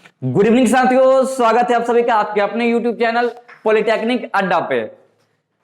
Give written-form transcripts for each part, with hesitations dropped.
Good evening साथियों, स्वागत है आप सभी का आपके अपने यूट्यूब चैनल पॉलिटेक्निक अड्डा पे।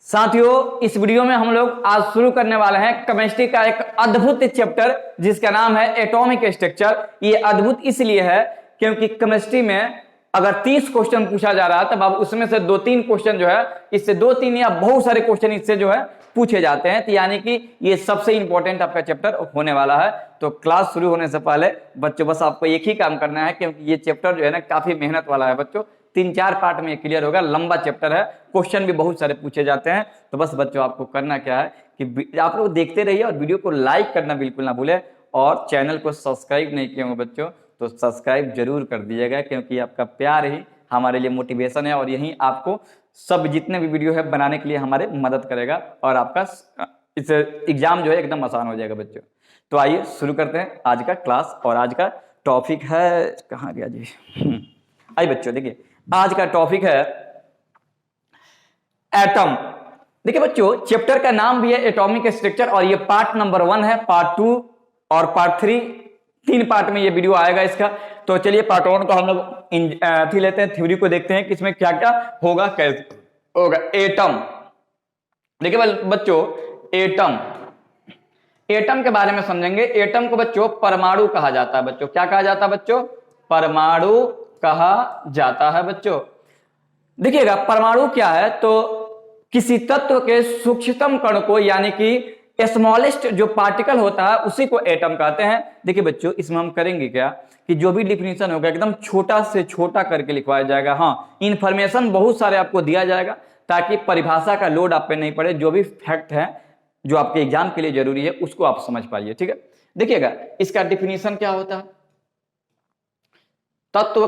साथियों, इस वीडियो में हम लोग आज शुरू करने वाले हैं केमिस्ट्री का एक अद्भुत चैप्टर जिसका नाम है एटॉमिक स्ट्रक्चर। ये अद्भुत इसलिए है क्योंकि केमिस्ट्री में अगर 30 क्वेश्चन पूछा जा रहा है तब अब उसमें से 2-3 क्वेश्चन जो है इससे 2-3 या बहुत सारे क्वेश्चन इससे जो है पूछे जाते हैं। तो यानी कि ये सबसे इंपॉर्टेंट आपका चैप्टर होने वाला है। तो क्लास शुरू होने से पहले बच्चों बस आपको एक ही काम करना है क्योंकि ये चैप्टर जो है ना काफी मेहनत वाला है बच्चों। 3-4 पार्ट में ये क्लियर होगा, लंबा चैप्टर है, क्वेश्चन भी बहुत सारे पूछे जाते हैं। तो बस बच्चों आपको करना क्या है कि आप लोग देखते रहिए और वीडियो को लाइक करना बिल्कुल ना भूलें और चैनल को सब्सक्राइब नहीं किए होंगे बच्चों तो सब्सक्राइब जरूर कर दीजिएगा क्योंकि आपका प्यार ही हमारे लिए मोटिवेशन है और यही आपको सब जितने भी वीडियो है बनाने के लिए हमारे मदद करेगा और आपका इस एग्जाम जो है एकदम आसान हो जाएगा बच्चों। तो आइए शुरू करते हैं आज का क्लास। और आज का टॉपिक है, कहाँ गया जी? आइए बच्चों देखिए, आज का टॉपिक है एटम। देखिए बच्चों, चैप्टर का नाम भी है एटॉमिक स्ट्रक्चर और ये पार्ट नंबर 1 है, पार्ट 2 और पार्ट 3, 3 पार्ट में ये वीडियो आएगा इसका। तो चलिए पार्ट 1 को हम लोग लेते हैं, थ्योरी को देखते हैं कि इसमें क्या क्या होगा, कैसे होगा। एटम, देखिए बच्चों, एटम एटम के बारे में समझेंगे। एटम को बच्चों परमाणु कहा जाता है। बच्चों क्या कहा जाता है बच्चों? परमाणु कहा जाता है बच्चों। देखिएगा परमाणु क्या है तो किसी तत्व के सूक्ष्मतम कण को यानी कि स्मॉलेस्ट जो पार्टिकल होता है उसी को एटम कहते हैं। देखिए बच्चों, इसमें हम करेंगे क्या कि जो भी डिफिनीशन होगा एकदम छोटा से छोटा करके लिखवाया जाएगा। हाँ, इंफॉर्मेशन बहुत सारे आपको दिया जाएगा ताकि परिभाषा का लोड आप पे नहीं पड़े। जो भी फैक्ट है जो आपके एग्जाम के लिए जरूरी है उसको आप समझ पाइए, ठीक है। देखिएगा इसका डिफिनीशन क्या होता है, तत्व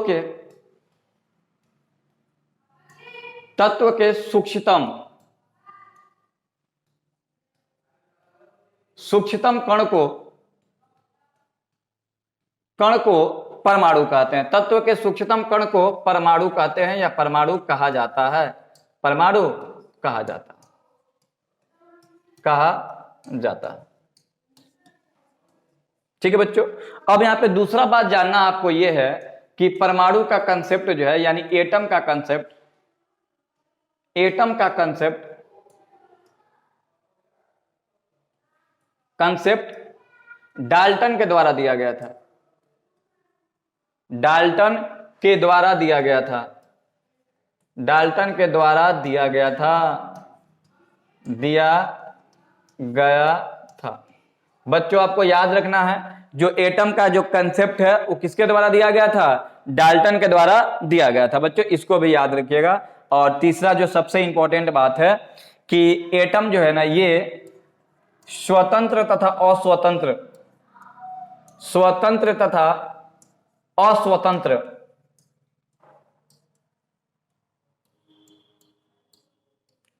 के सूक्ष्मतम कण को परमाणु कहते हैं। तत्व के सूक्ष्मतम कण को परमाणु कहते हैं या परमाणु कहा जाता है। परमाणु कहा जाता है, ठीक है बच्चों। अब यहां पे दूसरा बात जानना आपको यह है कि परमाणु का कंसेप्ट जो है यानी एटम का कंसेप्ट डाल्टन के द्वारा दिया गया था। डाल्टन के द्वारा दिया गया था। बच्चों आपको याद रखना है जो एटम का जो कंसेप्ट है वो किसके द्वारा दिया गया था? डाल्टन के द्वारा दिया गया था। बच्चों इसको भी याद रखिएगा। और तीसरा जो सबसे इंपॉर्टेंट बात है कि एटम जो है ना ये स्वतंत्र तथा अस्वतंत्र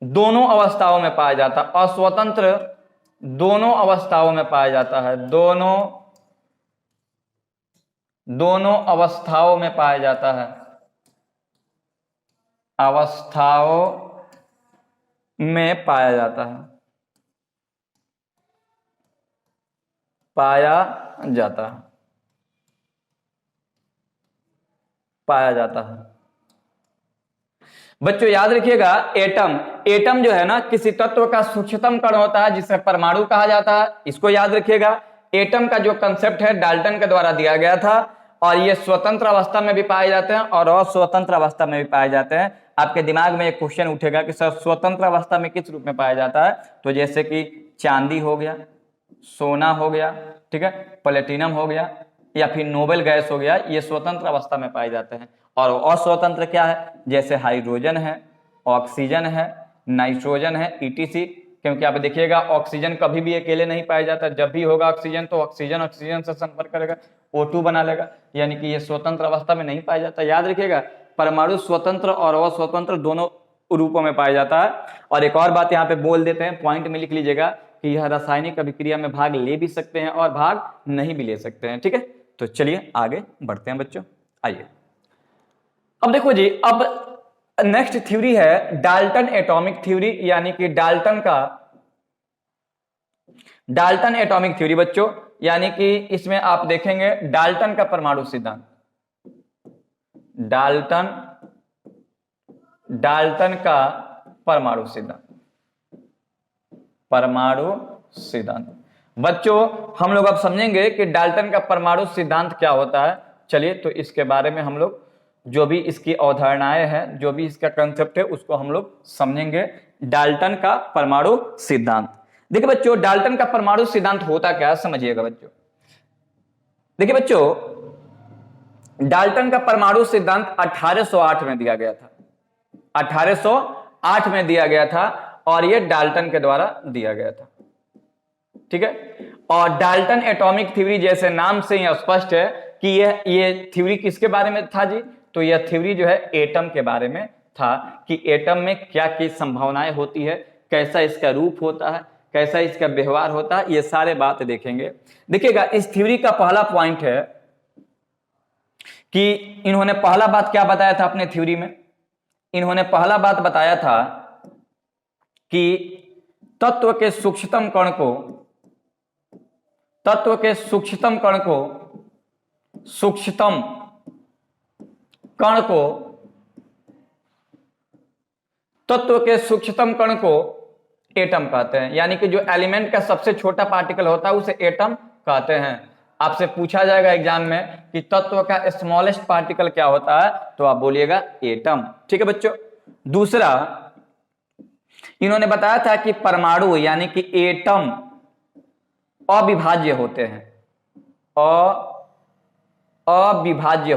दोनों अवस्थाओं में पाया जाता है। अस्वतंत्र दोनों अवस्थाओं में पाया जाता है। दोनों अवस्थाओं में पाया जाता है। पाया जाता है। बच्चों याद रखिएगा, एटम जो है ना किसी तत्व का सूक्ष्मतम कण होता है जिसे परमाणु कहा जाता है। इसको याद रखिएगा। एटम का जो कंसेप्ट है डाल्टन के द्वारा दिया गया था और ये स्वतंत्र अवस्था में भी पाए जाते हैं और अस्वतंत्र अवस्था में भी पाए जाते हैं। आपके दिमाग में एक क्वेश्चन उठेगा कि सर स्वतंत्र अवस्था में किस रूप में पाया जाता है? तो जैसे कि चांदी हो गया, सोना हो गया, ठीक है, प्लेटिनम हो गया या फिर नोबेल गैस हो गया, ये स्वतंत्र अवस्था में पाए जाते हैं। और अस्वतंत्र क्या है? जैसे हाइड्रोजन है, ऑक्सीजन है, नाइट्रोजन है, ईटीसी। क्योंकि आप देखिएगा ऑक्सीजन कभी भी अकेले नहीं पाया जाता। जब भी होगा ऑक्सीजन तो ऑक्सीजन से संपर्क करेगा, O2 बना लेगा, यानी कि ये स्वतंत्र अवस्था में नहीं पाया जाता। याद रखिएगा परमाणु स्वतंत्र और अस्वतंत्र दोनों रूपों में पाया जाता है। और एक और बात यहाँ पे बोल देते हैं, पॉइंट में लिख लीजिएगा कि यह रासायनिक अभिक्रिया में भाग ले भी सकते हैं और भाग नहीं भी ले सकते हैं, ठीक है। तो चलिए आगे बढ़ते हैं बच्चों, आइए। अब देखो जी, अब नेक्स्ट थ्योरी है डाल्टन एटॉमिक थ्योरी यानी कि डाल्टन एटॉमिक थ्योरी बच्चों। यानी कि इसमें आप देखेंगे डाल्टन का परमाणु सिद्धांत। डाल्टन का परमाणु सिद्धांत। परमाणु सिद्धांत बच्चों हम लोग अब समझेंगे कि डाल्टन का परमाणु सिद्धांत क्या होता है। चलिए तो इसके बारे में हम लोग जो भी इसकी अवधारणाएं हैं, जो भी इसका कंसेप्ट है, उसको हम लोग समझेंगे। डाल्टन का परमाणु सिद्धांत। देखिए बच्चों, डाल्टन का परमाणु सिद्धांत होता क्या है, समझिएगा बच्चों। देखिए बच्चों, डाल्टन का परमाणु सिद्धांत 1808 में दिया गया था। 1808 में दिया गया था और यह डाल्टन के द्वारा दिया गया था। ठीक है। और डाल्टन एटॉमिक थ्योरी जैसे नाम से ही स्पष्ट है कि ये थ्योरी किसके बारे में था जी, तो यह थ्योरी जो है एटम के बारे में था कि एटम में क्या क्या संभावनाएं होती है, कैसा इसका रूप होता है, कैसा इसका व्यवहार होता है, ये सारे बात देखेंगे। देखिएगा, इस थ्योरी का पहला पॉइंट है कि इन्होंने पहला बात क्या बताया था अपने थ्योरी में। इन्होंने पहला बात बताया था कि तत्व के सूक्ष्मतम कण को तत्व के सूक्ष्मतम कण को एटम कहते हैं। यानी कि जो एलिमेंट का सबसे छोटा पार्टिकल होता है उसे एटम कहते हैं। आपसे पूछा जाएगा एग्जाम में कि तत्व का स्मॉलेस्ट पार्टिकल क्या होता है, तो आप बोलिएगा एटम। ठीक है बच्चों। दूसरा, इन्होंने बताया था कि परमाणु यानी कि एटम अविभाज्य होते हैं। अविभाज्य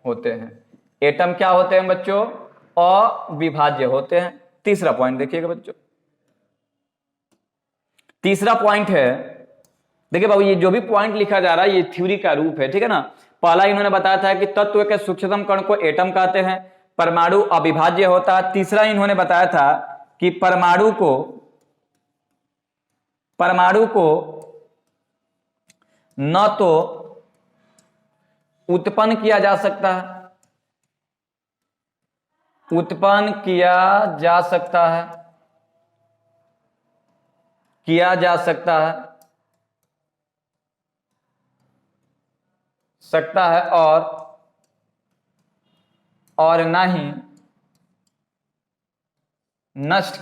होते हैं। एटम क्या होते हैं बच्चों? अविभाज्य होते हैं। तीसरा पॉइंट देखिएगा बच्चों। तीसरा पॉइंट है, देखिए बाबू, ये जो भी पॉइंट लिखा जा रहा है ये थ्योरी का रूप है। ठीक है ना। पहला इन्होंने बताया था कि तत्व के सूक्ष्मतम कण को एटम कहते हैं, परमाणु अविभाज्य होता है। तीसरा इन्होंने बताया था कि परमाणु को न तो उत्पन्न किया जा सकता है, और ना ही नष्ट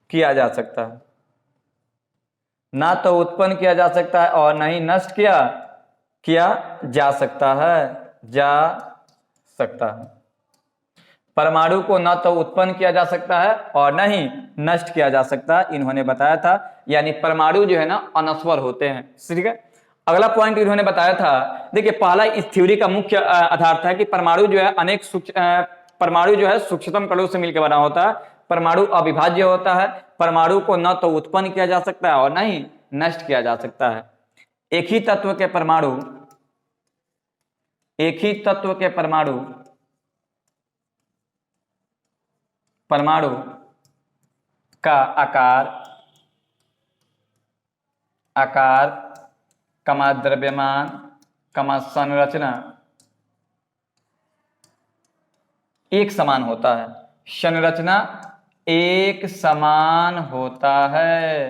किया जा सकता है। ना तो उत्पन्न किया जा सकता है और ना ही नष्ट किया जा सकता है। परमाणु को ना तो उत्पन्न किया जा सकता है और ना ही नष्ट किया जा सकता है, इन्होंने बताया था। यानी परमाणु जो है ना अनस्वर होते हैं। ठीक है। अगला पॉइंट इन्होंने बताया था, देखिए पहला इस थ्योरी का मुख्य आधार था कि परमाणु जो है सूक्ष्मतम कणों से मिलकर बना होता है, परमाणु अविभाज्य होता है, परमाणु को न तो उत्पन्न किया जा सकता है और न ही नष्ट किया जा सकता है। एक ही तत्व के परमाणु का आकार कमा द्रव्यमान कमा संरचना एक समान होता है। संरचना एक समान होता है।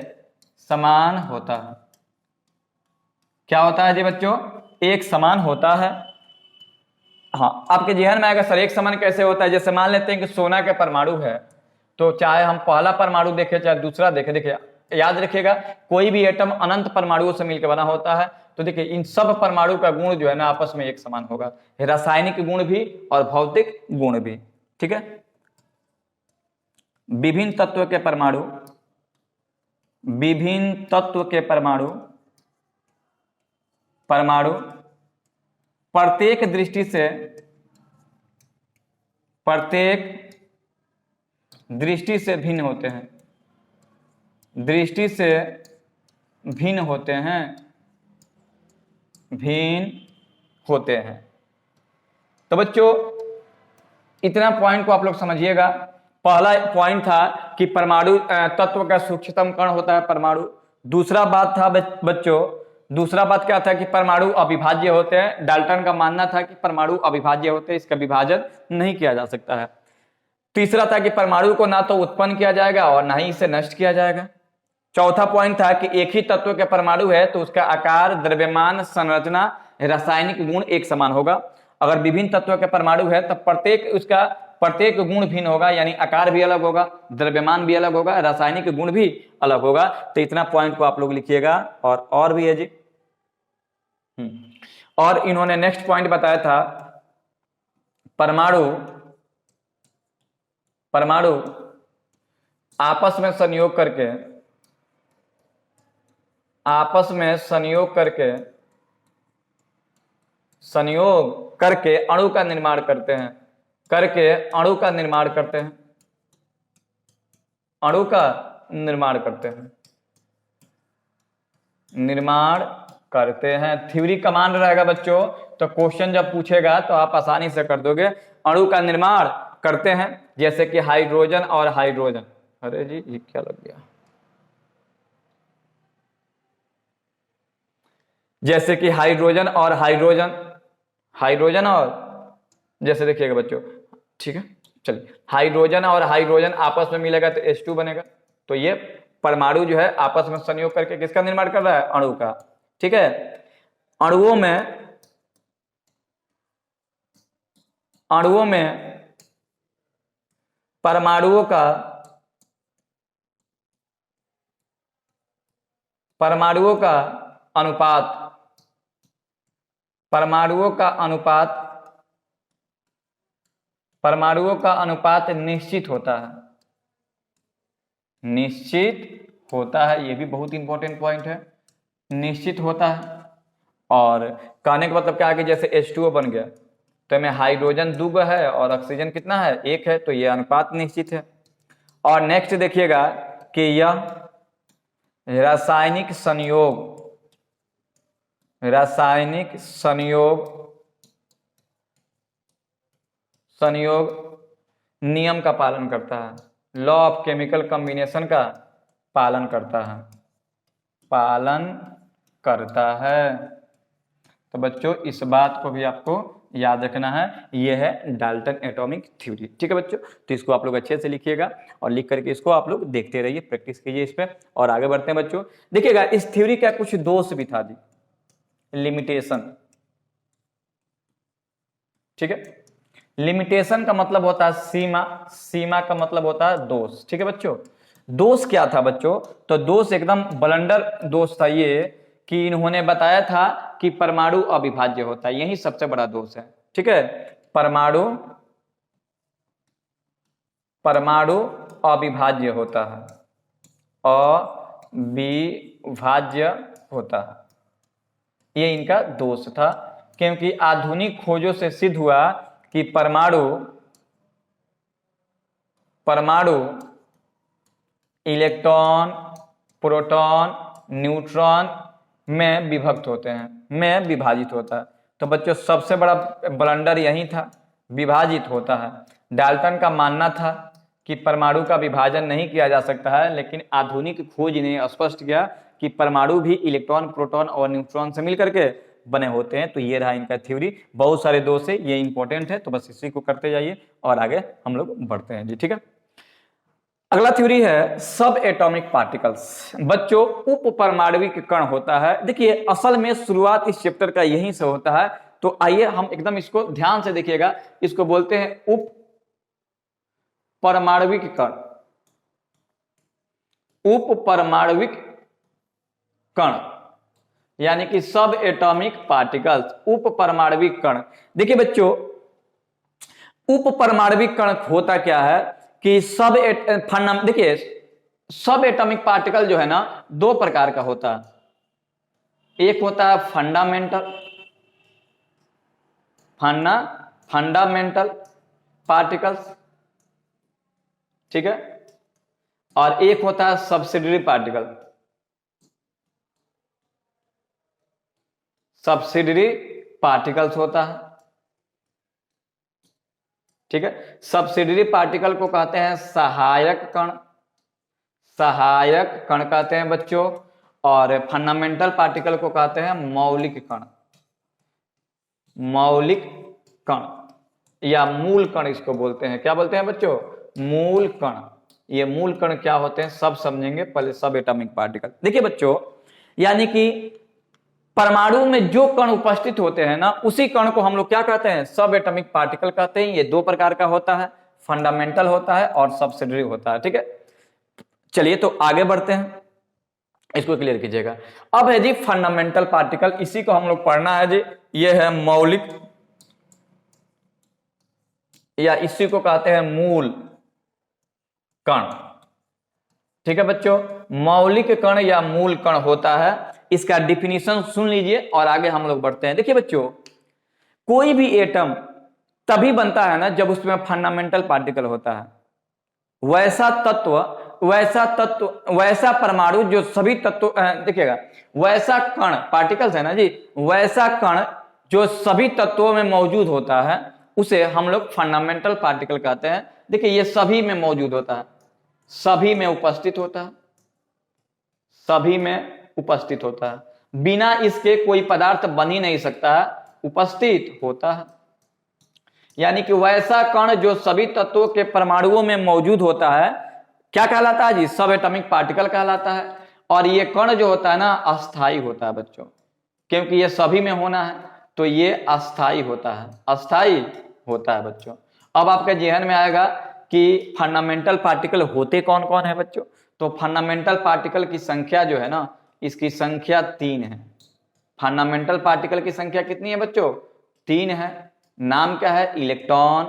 क्या होता है जी बच्चों? एक समान होता है। हाँ, आपके जहन में आएगा सर एक समान कैसे होता है? जैसे मान लेते हैं कि सोना के परमाणु है, तो चाहे हम पहला परमाणु देखें चाहे दूसरा देखें, देखिए याद रखिएगा कोई भी एटम अनंत परमाणुओं से मिलकर बना होता है। तो देखिए इन सब परमाणु का गुण जो है ना आपस में एक समान होगा, रासायनिक गुण भी और भौतिक गुण भी। ठीक है। विभिन्न तत्व के परमाणु प्रत्येक दृष्टि से भिन्न होते हैं। तो बच्चों इतना पॉइंट को आप लोग समझिएगा। पहला पॉइंट था कि परमाणु तत्व का सूक्ष्मतम कण होता है परमाणु। दूसरा बात था बच्चों, दूसरा बात क्या था कि परमाणु अविभाज्य होते हैं। डाल्टन का मानना था कि परमाणु अविभाज्य होते हैं, इसका विभाजन नहीं किया जा सकता है। तीसरा था कि परमाणु को ना तो उत्पन्न किया जाएगा और ना ही इसे नष्ट किया जाएगा। चौथा पॉइंट था कि एक ही तत्व के परमाणु है तो उसका आकार, द्रव्यमान, संरचना, रासायनिक गुण एक समान होगा। अगर विभिन्न तत्वों के परमाणु है तब प्रत्येक गुण भिन्न होगा, यानी आकार भी अलग होगा, द्रव्यमान भी अलग होगा, रासायनिक गुण भी अलग होगा। तो इतना पॉइंट को आप लोग लिखिएगा। और भी है जी। और इन्होंने नेक्स्ट पॉइंट बताया था, परमाणु आपस में संयोग करके अणु का निर्माण करते हैं, थ्योरी कमांड रहेगा बच्चों, तो क्वेश्चन जब पूछेगा तो आप आसानी से कर दोगे। अणु का निर्माण करते हैं, जैसे कि हाइड्रोजन और हाइड्रोजन। अरे जी ये क्या लग गया, जैसे कि हाइड्रोजन और जैसे देखिएगा बच्चों, ठीक है चलिए, हाइड्रोजन और हाइड्रोजन आपस में मिलेगा तो H2 बनेगा। तो ये परमाणु जो है आपस में संयोग करके किसका निर्माण कर रहा है, अणु का। ठीक है, अणुओं में परमाणुओं का अनुपात निश्चित होता है। ये भी बहुत इंपॉर्टेंट पॉइंट है, निश्चित होता है। और कहने का मतलब क्या है कि जैसे H2O बन गया तो इसमें हाइड्रोजन 2 है और ऑक्सीजन कितना है, 1 है, तो ये अनुपात निश्चित है। और नेक्स्ट देखिएगा कि यह रासायनिक संयोग नियम का पालन करता है, लॉ ऑफ केमिकल कॉम्बिनेशन का पालन करता है। तो बच्चों इस बात को भी आपको याद रखना है, यह है डाल्टन एटॉमिक थ्योरी। ठीक है बच्चों, तो इसको आप लोग अच्छे से लिखिएगा और लिख करके इसको आप लोग देखते रहिए, प्रैक्टिस कीजिए इस पे। और आगे बढ़ते हैं बच्चों, देखिएगा इस थ्योरी का कुछ दोष भी था जी, लिमिटेशन। ठीक है, लिमिटेशन का मतलब होता है सीमा का मतलब होता है दोष। ठीक है बच्चों, दोष क्या था बच्चों, तो दोष एकदम ब्लंडर दोष था ये कि इन्होंने बताया था कि परमाणु अविभाज्य होता है, यही सबसे बड़ा दोष है। ठीक है, परमाणु अविभाज्य होता है, ये इनका दोष था। क्योंकि आधुनिक खोजों से सिद्ध हुआ कि परमाणु इलेक्ट्रॉन, प्रोटॉन, न्यूट्रॉन में विभाजित होता है। तो बच्चों सबसे बड़ा ब्लंडर यही था, विभाजित होता है। डाल्टन का मानना था कि परमाणु का विभाजन नहीं किया जा सकता है, लेकिन आधुनिक खोज ने स्पष्ट किया कि परमाणु भी इलेक्ट्रॉन, प्रोटॉन और न्यूट्रॉन से मिलकर के बने होते हैं। तो ये रहा इनका थ्योरी, बहुत सारे दोष है, ये इंपॉर्टेंट है, तो बस इसी को करते जाइए और आगे हम लोग बढ़ते हैं जी। ठीक है, अगला थ्योरी है सब एटॉमिक पार्टिकल्स। बच्चों उप परमाणविक कण होता है। देखिए असल में शुरुआत इस चैप्टर का यहीं से होता है, तो आइए हम एकदम इसको ध्यान से देखिएगा। इसको बोलते हैं उप परमाणविक कण, यानी कि सब एटॉमिक पार्टिकल्स, उप परमाणविक कण। देखिए बच्चों उप परमाणविक कण होता क्या है कि देखिए सब एटॉमिक पार्टिकल जो है ना, 2 प्रकार का होता है। एक होता है फंडामेंटल पार्टिकल्स, ठीक है, और एक होता है सब्सिडियरी पार्टिकल्स होता है। ठीक है, सब्सिडियरी पार्टिकल को कहते हैं सहायक कण कहते हैं बच्चों, और फंडामेंटल पार्टिकल को कहते हैं मौलिक कण या मूल कण इसको बोलते हैं। क्या बोलते हैं बच्चों, मूल कण। ये मूल कण क्या होते हैं सब समझेंगे, पहले सब एटॉमिक पार्टिकल। देखिए बच्चों, यानी कि परमाणु में जो कण उपस्थित होते हैं ना, उसी कण को हम लोग क्या कहते हैं, सब एटॉमिक पार्टिकल कहते हैं। ये दो प्रकार का होता है, फंडामेंटल होता है और सब्सिडरी होता है। ठीक है, चलिए तो आगे बढ़ते हैं, इसको क्लियर कीजिएगा। अब है जी फंडामेंटल पार्टिकल, इसी को हम लोग पढ़ना है जी। ये है मौलिक, या इसी को कहते हैं मूल कण। ठीक है बच्चों, मौलिक कण या मूल कण होता है। इसका डिफिनीशन सुन लीजिए और आगे हम लोग बढ़ते हैं। देखिए बच्चों, कोई भी एटम तभी बनता है ना जब उसमें फंडामेंटल पार्टिकल होता है। वैसा परमाणु जो सभी तत्व, देखिएगा, वैसा कण, पार्टिकल्स है ना जी, वैसा कण जो सभी तत्वों में मौजूद होता है उसे हम लोग फंडामेंटल पार्टिकल कहते हैं। देखिए, ये सभी में मौजूद होता है, सभी में उपस्थित होता है, सभी में उपस्थित होता है, बिना इसके कोई पदार्थ बन ही नहीं सकता है, उपस्थित होता है। यानी कि वैसा कण जो सभी तत्वों के परमाणुओं में मौजूद होता है क्या कहलाता है जी, सब एटॉमिक पार्टिकल कहलाता है। और ये कण जो होता है ना अस्थाई होता है बच्चों, क्योंकि ये सभी में होना है तो ये अस्थाई होता है, अस्थाई होता है बच्चों। अब आपके जहन में आएगा कि फंडामेंटल पार्टिकल होते कौन कौन है बच्चों। तो फंडामेंटल पार्टिकल की संख्या जो है ना, इसकी संख्या 3 है। फंडामेंटल पार्टिकल की संख्या कितनी है बच्चों, 3 है। नाम क्या है, इलेक्ट्रॉन,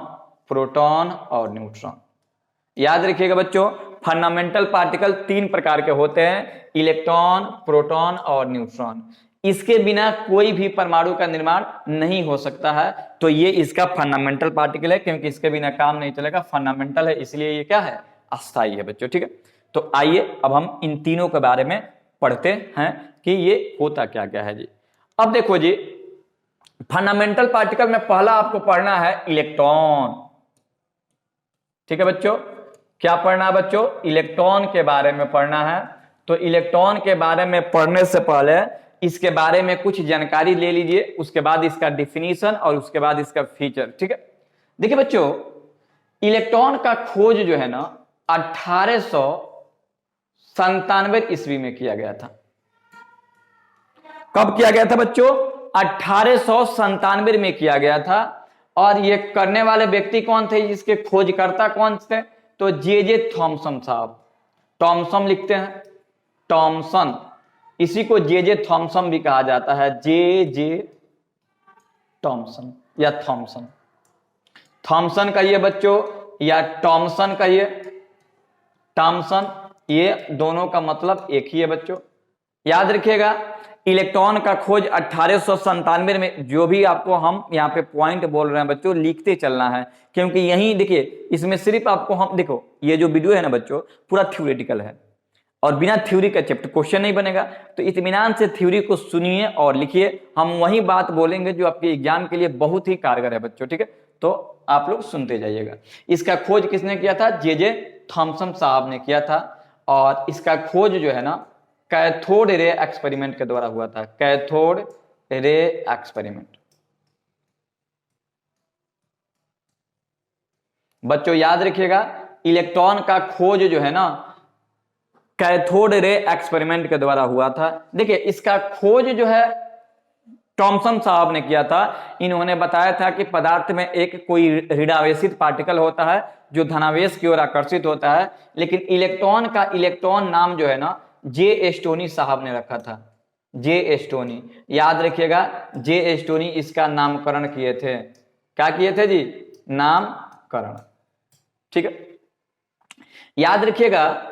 प्रोटॉन और न्यूट्रॉन। याद रखिएगा बच्चों, फंडामेंटल पार्टिकल 3 प्रकार के होते हैं, इलेक्ट्रॉन, प्रोटॉन और न्यूट्रॉन। इसके बिना कोई भी परमाणु का निर्माण नहीं हो सकता है, तो ये इसका फंडामेंटल पार्टिकल है, क्योंकि इसके बिना काम नहीं चलेगा, फंडामेंटल है, इसलिए ये क्या है, अस्थाई है बच्चों। ठीक है, तो आइए अब हम इन तीनों के बारे में पढ़ते हैं कि ये होता क्या क्या है जी। अब देखो जी, फंडामेंटल पार्टिकल में पहला आपको पढ़ना है इलेक्ट्रॉन। ठीक है बच्चों, क्या पढ़ना है बच्चों, इलेक्ट्रॉन के बारे में पढ़ना है। तो इलेक्ट्रॉन के बारे में पढ़ने से पहले इसके बारे में कुछ जानकारी ले लीजिए, उसके बाद इसका डिफिनीशन और उसके बाद इसका फीचर। ठीक है, देखिए बच्चों, इलेक्ट्रॉन का खोज जो है ना 1897 ईस्वी में किया गया था। कब किया गया था बच्चों, 1897 में किया गया था। और ये करने वाले व्यक्ति कौन थे, इसके खोजकर्ता कौन थे, तो जे थॉमसन साहब। थॉमसन लिखते हैं, थॉमसन, इसी को जे थॉमसन भी कहा जाता है, जे थॉमसन या थॉमसन। थॉमसन कहिए बच्चों या टॉमसन कहिए, थॉमसन, ये दोनों का मतलब एक ही है बच्चों। याद रखिएगा, इलेक्ट्रॉन का खोज 1897 में, जो भी आपको हम यहाँ पे पॉइंट बोल रहे हैं बच्चों, लिखते चलना है, क्योंकि यही देखिए, इसमें सिर्फ आपको हम देखो, ये जो वीडियो है ना बच्चों पूरा थ्योरेटिकल है और बिना थ्योरी का चैप्टर क्वेश्चन नहीं बनेगा। तो इत्मीनान से थ्योरी को सुनिए और लिखिए, हम वही बात बोलेंगे जो आपके एग्जाम के लिए बहुत ही कारगर है बच्चों। ठीक है, तो आप लोग सुनते जाइएगा। इसका खोज किसने किया था, जे थॉमसन साहब ने किया था। और इसका खोज जो है ना कैथोड रे एक्सपेरिमेंट के द्वारा हुआ था, कैथोड रे एक्सपेरिमेंट। बच्चों याद रखिएगा, इलेक्ट्रॉन का खोज जो है ना कैथोड रे एक्सपेरिमेंट के द्वारा हुआ था। देखिए, इसका खोज जो है थॉमसन साहब ने किया था। इन्होंने बताया था कि पदार्थ में एक कोई ऋणावेशित पार्टिकल होता है जो धनावेश की ओर आकर्षित होता है, लेकिन इलेक्ट्रॉन का इलेक्ट्रॉन नाम जो है ना जे स्टोनी साहब ने रखा था, जे स्टोनी। याद रखिएगा, जे स्टोनी इसका नामकरण किए थे। क्या किए थे जी, नामकरण। ठीक है, याद रखिएगा,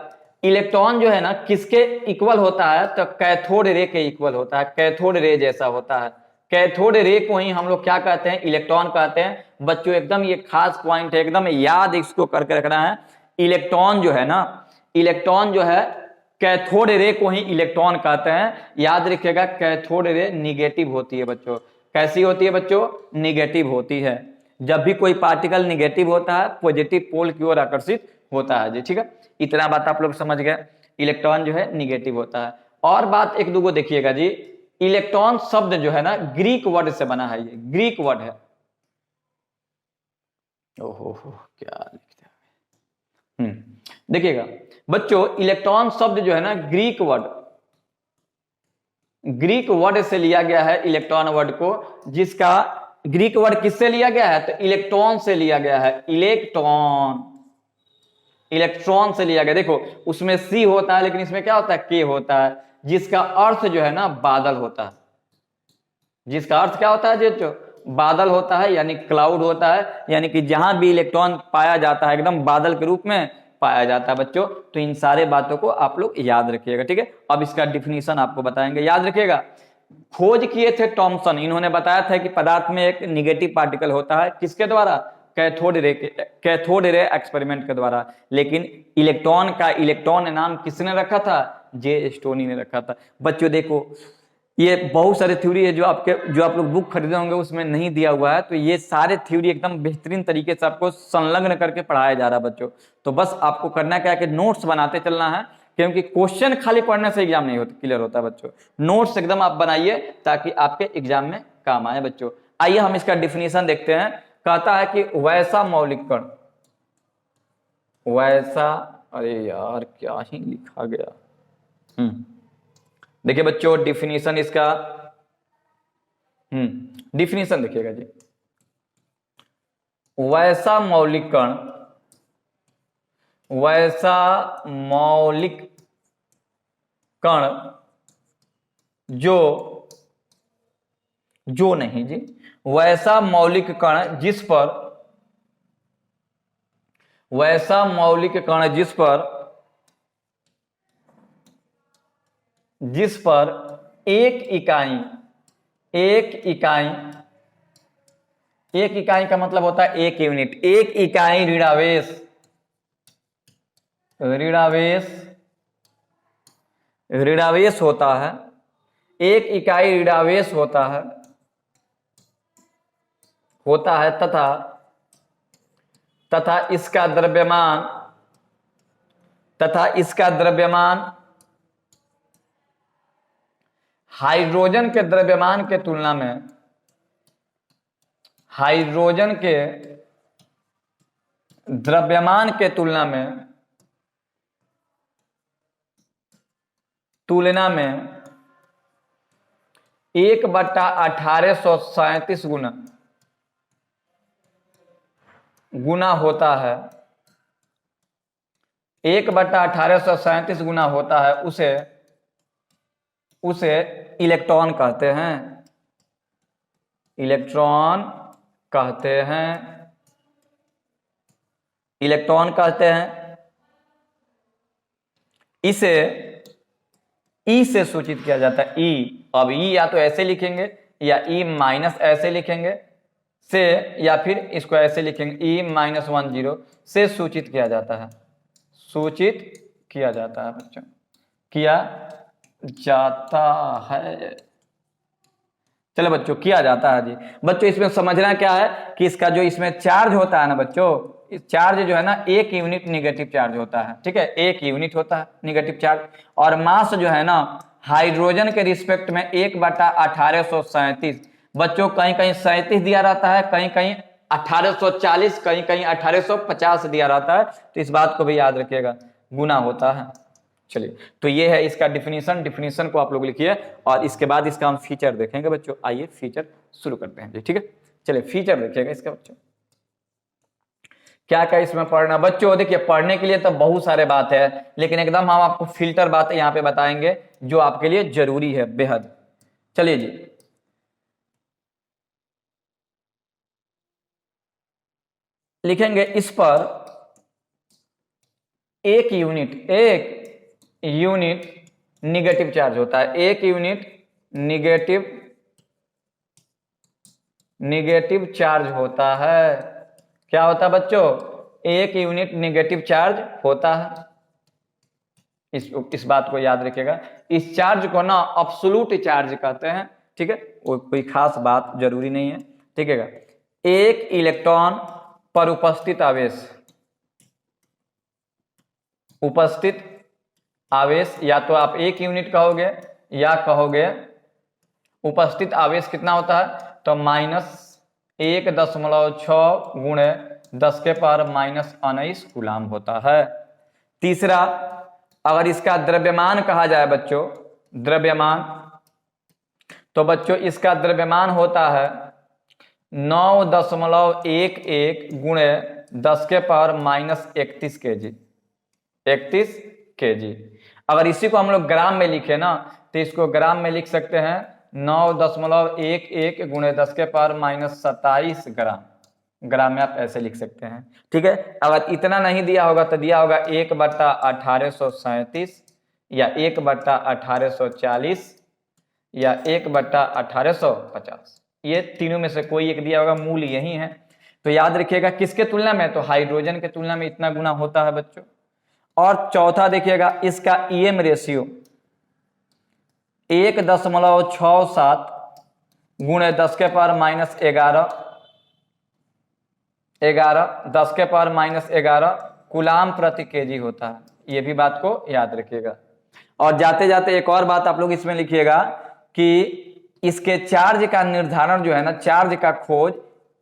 इलेक्ट्रॉन जो है ना किसके इक्वल होता है, तो कैथोड रे के इक्वल होता है, कैथोड रे जैसा होता है। कैथोड रे को ही हम लोग क्या कहते हैं, इलेक्ट्रॉन कहते हैं बच्चों। एकदम ये खास पॉइंट है, एकदम याद इसको करके रखना है। इलेक्ट्रॉन जो है ना, इलेक्ट्रॉन जो है कैथोड रे को ही इलेक्ट्रॉन कहते हैं। याद रखिएगा, कैथोड रे निगेटिव होती है बच्चों। कैसी होती है बच्चों, निगेटिव होती है। जब भी कोई पार्टिकल निगेटिव होता है, पॉजिटिव पोल की ओर आकर्षित होता है जी। ठीक है, इतना बात आप लोग समझ गए, इलेक्ट्रॉन जो है निगेटिव होता है। और बात एक दो देखिएगा जी, इलेक्ट्रॉन शब्द जो है ना ग्रीक वर्ड से बना है, ये ग्रीक वर्ड है। ओहो क्या लिखते हैं, देखिएगा बच्चों, इलेक्ट्रॉन शब्द जो है ना ग्रीक वर्ड से लिया गया है इलेक्ट्रॉन वर्ड को, जिसका ग्रीक वर्ड किससे लिया गया है? तो इलेक्ट्रॉन से लिया गया है। इलेक्ट्रॉन से लिया गया। देखो उसमें सी होता है लेकिन इसमें क्या होता है? के होता है, जिसका अर्थ जो है ना बादल होता है। जिसका अर्थ क्या होता है? जो बादल होता है, यानी क्लाउड होता है, यानी कि जहां भी इलेक्ट्रॉन पाया जाता है एकदम बादल के रूप में पाया जाता है बच्चों। तो इन सारे बातों को आप लोग याद रखिएगा, ठीक है। अब इसका डिफिनीशन आपको बताएंगे, याद रखिएगा। खोज किए थे थॉमसन, इन्होंने बताया था कि पदार्थ में एक निगेटिव पार्टिकल होता है, किसके द्वारा? कैथोड रे एक्सपेरिमेंट के द्वारा। लेकिन इलेक्ट्रॉन नाम किसने रखा था? जे स्टोनी ने रखा था। बच्चों देखो ये बहुत सारे थ्योरी है जो आप लोग बुक खरीदे होंगे उसमें नहीं दिया हुआ है, तो ये सारे थ्योरी एकदम बेहतरीन तरीके से आपको संलग्न करके पढ़ाया जा रहा है बच्चों। तो बस आपको करना क्या है कि नोट्स बनाते चलना है, क्योंकि क्वेश्चन खाली पढ़ने से एग्जाम नहीं क्लियर होता बच्चों। नोट्स एकदम आप बनाइए ताकि आपके एग्जाम में काम आए बच्चों। आइए हम इसका डिफिनीशन देखते हैं। कहता है कि वैसा मौलिक कण, वैसा, अरे यार क्या ही लिखा गया। देखिए बच्चों डिफिनीशन इसका, डिफिनीशन देखिएगा जी। वैसा मौलिक कण, वैसा मौलिक कण जो नहीं जी, वैसा मौलिक कण जिस पर, वैसा मौलिक कण जिस पर एक इकाई का मतलब होता है एक यूनिट, एक इकाई ऋणावेश होता है, एक इकाई ऋणावेश होता है तथा इसका द्रव्यमान हाइड्रोजन के द्रव्यमान के तुलना में, हाइड्रोजन के द्रव्यमान के तुलना में 1/1837 गुना होता है, 1/1837 गुना होता है, उसे इलेक्ट्रॉन कहते हैं। इलेक्ट्रॉन कहते हैं। इसे ई से सूचित किया जाता है। ई, अब ई या तो ऐसे लिखेंगे या ई माइनस ऐसे लिखेंगे से, या फिर इसको ऐसे लिखेंगे E-10 से सूचित किया जाता है। बच्चों, किया जाता है। चलो बच्चों किया जाता है जी। बच्चों इसमें समझना क्या है कि इसका जो इसमें चार्ज होता है ना बच्चों, चार्ज जो है ना 1 यूनिट निगेटिव चार्ज होता है, ठीक है, 1 यूनिट होता है निगेटिव चार्ज। और मास जो है ना हाइड्रोजन के रिस्पेक्ट में 1/1837, बच्चों कहीं कहीं 37 दिया रहता है, कहीं कहीं 1840, कहीं कहीं 1850 दिया रहता है, तो इस बात को भी याद रखिएगा, गुना होता है। चलिए तो ये है इसका डिफिनीशन को आप लोग लिखिए और इसके बाद इसका हम फीचर देखेंगे बच्चों। आइए फीचर शुरू करते हैं जी, ठीक है। चलिए फीचर देखिएगा इसका बच्चों, क्या क्या इसमें पढ़ना। बच्चों देखिए पढ़ने के लिए तो बहुत सारे बात है, लेकिन एकदम हम आपको फिल्टर बातें यहाँ पे बताएंगे जो आपके लिए जरूरी है बेहद। चलिए जी, लिखेंगे इस पर एक यूनिट निगेटिव चार्ज होता है। एक यूनिट निगेटिव चार्ज होता है। क्या होता है बच्चों? एक यूनिट निगेटिव चार्ज होता है। इस बात को याद रखिएगा। इस चार्ज को ना एब्सोल्यूट चार्ज कहते हैं, ठीक है, वो कोई खास बात जरूरी नहीं है, ठीक है। एक इलेक्ट्रॉन पर उपस्थित आवेश, या तो आप एक यूनिट कहोगे या कहोगे उपस्थित आवेश कितना होता है, तो -1.6 × 10⁻⁻⁹ कूलाम होता है। तीसरा, अगर इसका द्रव्यमान कहा जाए बच्चों, द्रव्यमान, तो बच्चों इसका द्रव्यमान होता है 9.11 गुणे 10⁻³ kg, 31 kg। अगर इसी को हम लोग ग्राम में लिखे ना, तो इसको ग्राम में लिख सकते हैं 9.11 गुणे 10⁻27 ग्राम, ग्राम में आप ऐसे लिख सकते हैं। ठीक है, अगर इतना नहीं दिया होगा तो दिया होगा 1/1837 या 1/1840 या 1/1850, ये तीनों में से कोई एक दिया होगा, मूल यही है। तो याद रखिएगा किसके तुलना में, तो हाइड्रोजन के तुलना में इतना गुना होता है बच्चों। और चौथा देखिएगा, इसका ईएम रेशियो 1.67 गुणे 10⁻11 10⁻11 कुलाम प्रति केजी होता है। ये भी बात को याद रखिएगा। और जाते जाते एक और बात आप लोग इसमें लिखिएगा कि इसके चार्ज का निर्धारण जो है ना, चार्ज का खोज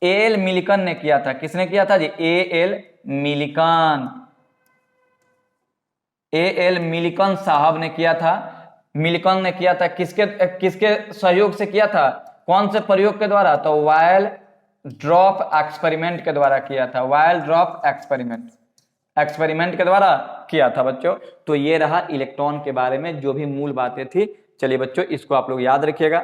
एल मिलिकन ने किया था। किसने किया था जी? एल मिलिकन, एल मिलिकन साहब ने किया था। मिलिकन ने किया था किसके सहयोग से किया था, कौन से प्रयोग के द्वारा? तो वायल ड्रॉप एक्सपेरिमेंट के द्वारा किया था। वायल ड्रॉप एक्सपेरिमेंट के द्वारा किया था बच्चों। तो ये रहा इलेक्ट्रॉन के बारे में जो भी मूल बातें थी। चलिए बच्चों, इसको आप लोग याद रखिएगा।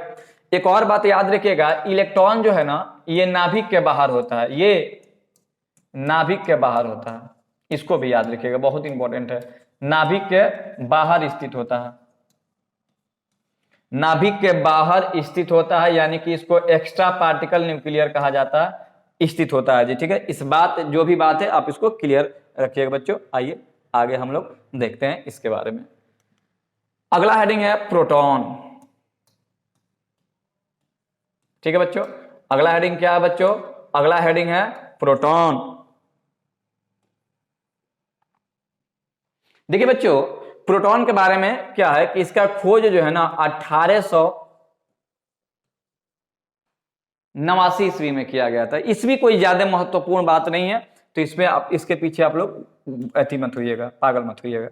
एक और बात याद रखिएगा, इलेक्ट्रॉन जो है ना, ये नाभिक के बाहर होता है, ये नाभिक के बाहर होता है। इसको भी याद रखिएगा, बहुत इंपॉर्टेंट है। नाभिक के बाहर स्थित होता है, नाभिक के बाहर स्थित होता है, यानी कि इसको एक्स्ट्रा पार्टिकल न्यूक्लियर कहा जाता है, स्थित होता है जी। ठीक है, इस बात जो भी बात है आप इसको क्लियर रखिएगा बच्चों। आइए आगे हम लोग देखते हैं इसके बारे में। अगला हेडिंग है प्रोटॉन। ठीक है बच्चों, अगला हेडिंग क्या है बच्चों? अगला हेडिंग है प्रोटॉन। देखिए बच्चों, प्रोटॉन के बारे में क्या है कि इसका खोज जो है ना 1889 ईस्वी में किया गया था। ईस्वी कोई ज्यादा महत्वपूर्ण बात नहीं है, तो इसमें आप इसके पीछे आप लोग अति मत होइएगा, पागल मत होइएगा।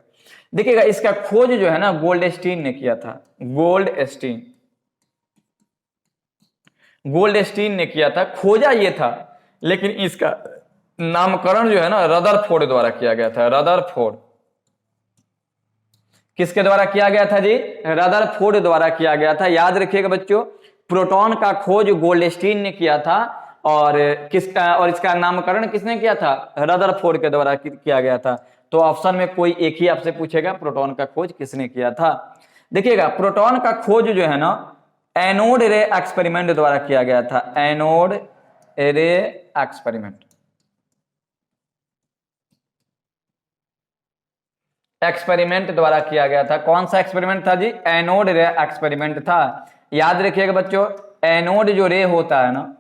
देखिएगा, इसका खोज जो है ना गोल्डस्टीन ने किया था। गोल्डस्टीन ने किया था, खोजा ये था, लेकिन इसका नामकरण जो है ना रदरफोर्ड द्वारा किया गया था। रदरफोर्ड किसके द्वारा किया गया था जी? रदरफोर्ड द्वारा किया गया था। याद रखिएगा बच्चों, प्रोटॉन का खोज गोल्डस्टीन ने किया था और इसका नामकरण किसने किया था? रदरफोर्ड के द्वारा किया गया था। तो ऑप्शन में कोई एक ही आपसे पूछेगा प्रोटॉन का खोज किसने किया था। देखिएगा, प्रोटॉन का खोज जो है ना एनोड रे एक्सपेरिमेंट द्वारा किया गया था। एनोड रे एक्सपेरिमेंट द्वारा किया गया था। कौन सा एक्सपेरिमेंट था जी? एनोड रे एक्सपेरिमेंट था। याद रखिएगा बच्चों, एनोड जो रे होता है ना,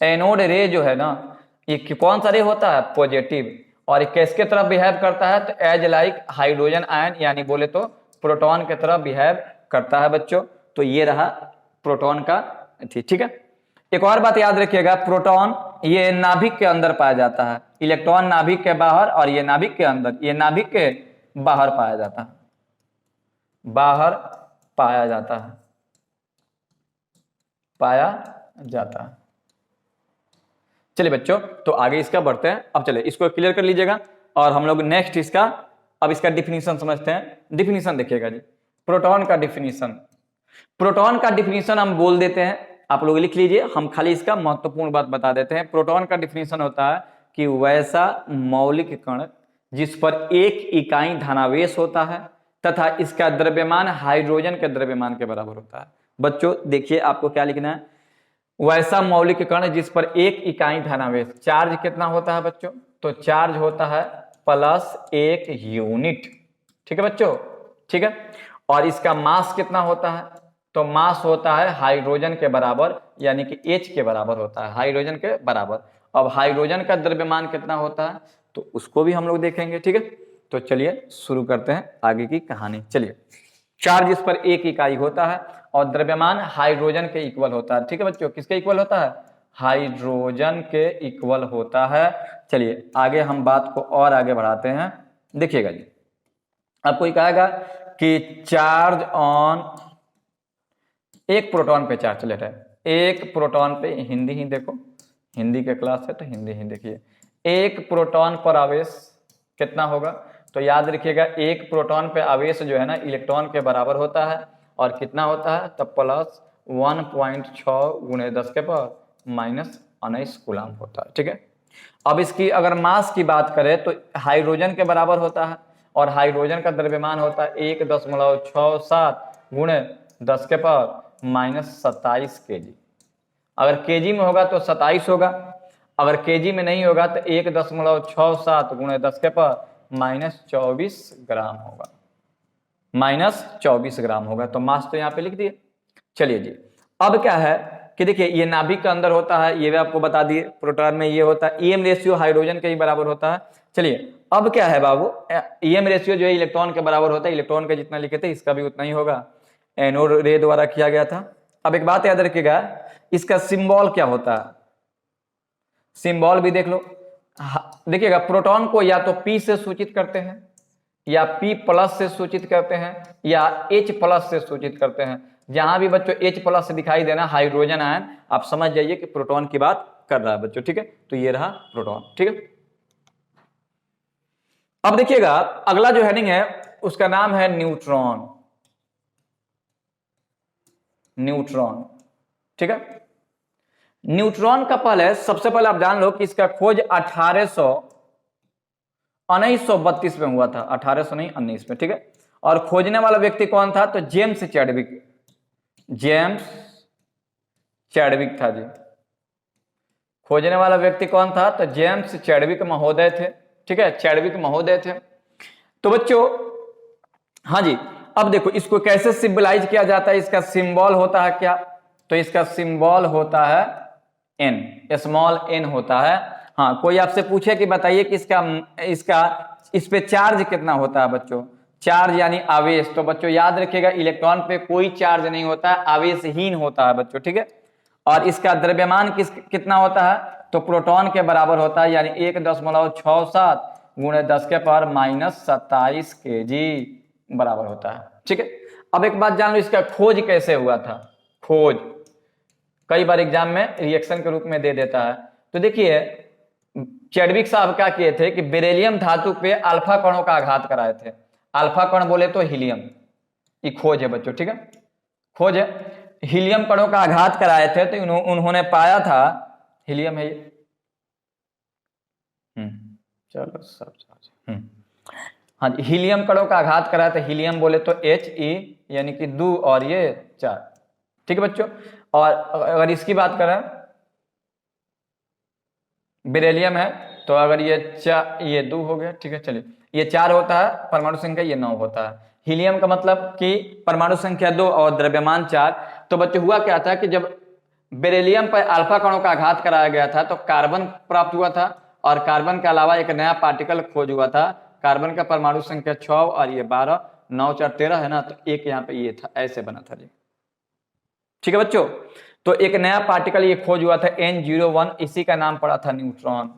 एनोड रे जो है ना, ये कौन सा रे होता है? पॉजिटिव। और ये किसके तरफ बिहेव करता है? तो एज लाइक हाइड्रोजन आयन, यानी बोले तो प्रोटॉन के तरफ बिहेव करता है बच्चों। तो ये रहा प्रोटॉन का। ठीक है, एक और बात याद रखिएगा, प्रोटॉन ये नाभिक के अंदर पाया जाता है। इलेक्ट्रॉन नाभिक के बाहर और ये नाभिक के अंदर, ये नाभिक के बाहर पाया जाता है, बाहर पाया जाता है, पाया जाता है। चलिए बच्चों, तो आगे इसका बढ़ते हैं। अब चलिए इसको क्लियर कर लीजिएगा और हम लोग नेक्स्ट अब इसका डिफिनीशन समझते हैं। डिफिनीशन देखिएगा जी, प्रोटॉन का डिफिनीशन। प्रोटॉन का डिफिनीशन हम बोल देते हैं, आप लोग लिख लीजिए, हम खाली इसका महत्वपूर्ण बात बता देते हैं। प्रोटॉन का डिफिनीशन होता है कि वैसा मौलिक कण जिस पर एक इकाई धनावेश होता है तथा इसका द्रव्यमान हाइड्रोजन के द्रव्यमान के बराबर होता है। बच्चों देखिए, आपको क्या लिखना है? वैसा मौलिक कण जिस पर एक इकाई धनावेश, चार्ज कितना होता है बच्चों? तो चार्ज होता है +1 यूनिट। ठीक है बच्चों, ठीक है। और इसका मास कितना होता है? तो मास होता है हाइड्रोजन के बराबर, यानी कि H के बराबर होता है, हाइड्रोजन के बराबर। अब हाइड्रोजन का द्रव्यमान कितना होता है तो उसको भी हम लोग देखेंगे। ठीक है, तो चलिए शुरू करते हैं आगे की कहानी। चलिए, चार्ज इस पर एक इकाई होता है और द्रव्यमान हाइड्रोजन के इक्वल होता है। ठीक है बच्चों, किसके इक्वल होता है? हाइड्रोजन के इक्वल होता है। चलिए आगे हम बात को और आगे बढ़ाते हैं। देखिएगा जी, अब कोई कहेगा कि चार्ज ऑन एक प्रोटॉन पे चार्ज ले रहा है, एक प्रोटॉन पे, हिंदी ही देखो, हिंदी के क्लास है तो हिंदी ही देखिए, एक प्रोटॉन पर आवेश कितना होगा, तो याद रखिएगा एक प्रोटॉन पे आवेश जो है ना इलेक्ट्रॉन के बराबर होता है, और कितना होता है, तब प्लस 1.6 गुणे 10 के पावर माइनस 19 कूलम्ब होता है। ठीक है, अब इसकी अगर मास की बात करें तो हाइड्रोजन के बराबर होता है, और हाइड्रोजन का द्रव्यमान होता है 1.67 गुणे 10 के पावर माइनस 27 केजी। अगर केजी में होगा तो 27 होगा, अगर केजी में नहीं होगा तो 1.67 गुणे 10 के पावर माइनस 24 ग्राम होगा, माइनस 24 ग्राम होगा। तो मास तो यहाँ पे लिख दिए। चलिए जी, अब क्या है कि देखिए ये नाभिक के अंदर होता है, ये भी आपको बता दिए, प्रोटॉन में ये होता है, ईएम रेशियो हाइड्रोजन के ही बराबर होता है। चलिए अब क्या है बाबू, ईएम रेशियो जो है इलेक्ट्रॉन के बराबर होता है, इलेक्ट्रॉन का जितना लिखे थे इसका भी उतना ही होगा, एनोड रे द्वारा किया गया था। अब एक बात याद रखिएगा, इसका सिंबल क्या होता है, सिंबल भी देख लो। देखिएगा प्रोटॉन को या तो P से सूचित करते हैं, या P प्लस से सूचित करते हैं, या H प्लस से सूचित करते हैं। जहां भी बच्चों H प्लस से दिखाई देना हाइड्रोजन आयन, आप समझ जाइए कि प्रोटॉन की बात कर रहा है बच्चों। ठीक है, तो ये रहा प्रोटॉन। ठीक है, अब देखिएगा अगला जो हेडिंग है उसका नाम है न्यूट्रॉन। न्यूट्रॉन, ठीक है, न्यूट्रॉन का पहले सबसे पहले आप जान लो कि इसका खोज 1932 में हुआ था, 1800 नहीं 19 में। ठीक है, और खोजने वाला व्यक्ति कौन था, तो जेम्स चैडविक, जेम्स चैडविक था जी। खोजने वाला व्यक्ति कौन था, तो जेम्स चैडविक महोदय थे। ठीक है, चैडविक महोदय थे। तो बच्चों हाँ जी, अब देखो इसको कैसे सिंबलाइज किया जाता है, इसका सिंबल होता है क्या, तो इसका सिंबल होता है एन, स्मॉल एन होता है। हाँ, कोई आपसे पूछे कि बताइए कि इस पे चार्ज कितना होता है बच्चों, चार्ज यानी आवेश, तो बच्चों याद रखिएगा इलेक्ट्रॉन पे कोई चार्ज नहीं होता है, आवेशहीन होता है बच्चों। ठीक है, और इसका द्रव्यमान कितना होता है, तो प्रोटॉन के बराबर होता है, यानी 1.67 गुणे 10 के पावर माइनस 27 केजी बराबर होता है। ठीक है, अब एक बात जान लो, इसका खोज कैसे हुआ था, खोज कई बार एग्जाम में रिएक्शन के रूप में दे देता है। तो देखिए चैडविक साहब क्या किए थे कि बेरिलियम धातु पे अल्फा कणों का आघात कराए थे, अल्फा कण बोले तो हीलियम, ये खोज है बच्चों। ठीक है, खोज है, हीलियम कणों का आघात कराए थे, तो उन्होंने पाया था हीलियम है ये, चलो सब हाँ जी, हीलियम कणों का आघात कराया था, हीलियम बोले तो He यानी कि 2 और ये 4। ठीक है बच्चों, और अगर इसकी बात करें बेरिलियम है, तो अगर ये 2 हो गया। ठीक है, चलिए ये 4 होता है परमाणु संख्या, ये 9 होता है। हीलियम का मतलब कि परमाणु संख्या 2 और द्रव्यमान 4। तो बच्चों हुआ क्या था कि जब बेरिलियम पर अल्फा कणों का आघात कराया गया था तो कार्बन प्राप्त हुआ था, और कार्बन के अलावा एक नया पार्टिकल खोज हुआ था। कार्बन का परमाणु संख्या 6 और ये 12, 9 4 13 है ना, तो एक यहाँ पे ये था, ऐसे बना था जी। ठीक है बच्चों, तो एक नया पार्टिकल ये खोज हुआ था N01, इसी का नाम पड़ा था न्यूट्रॉन।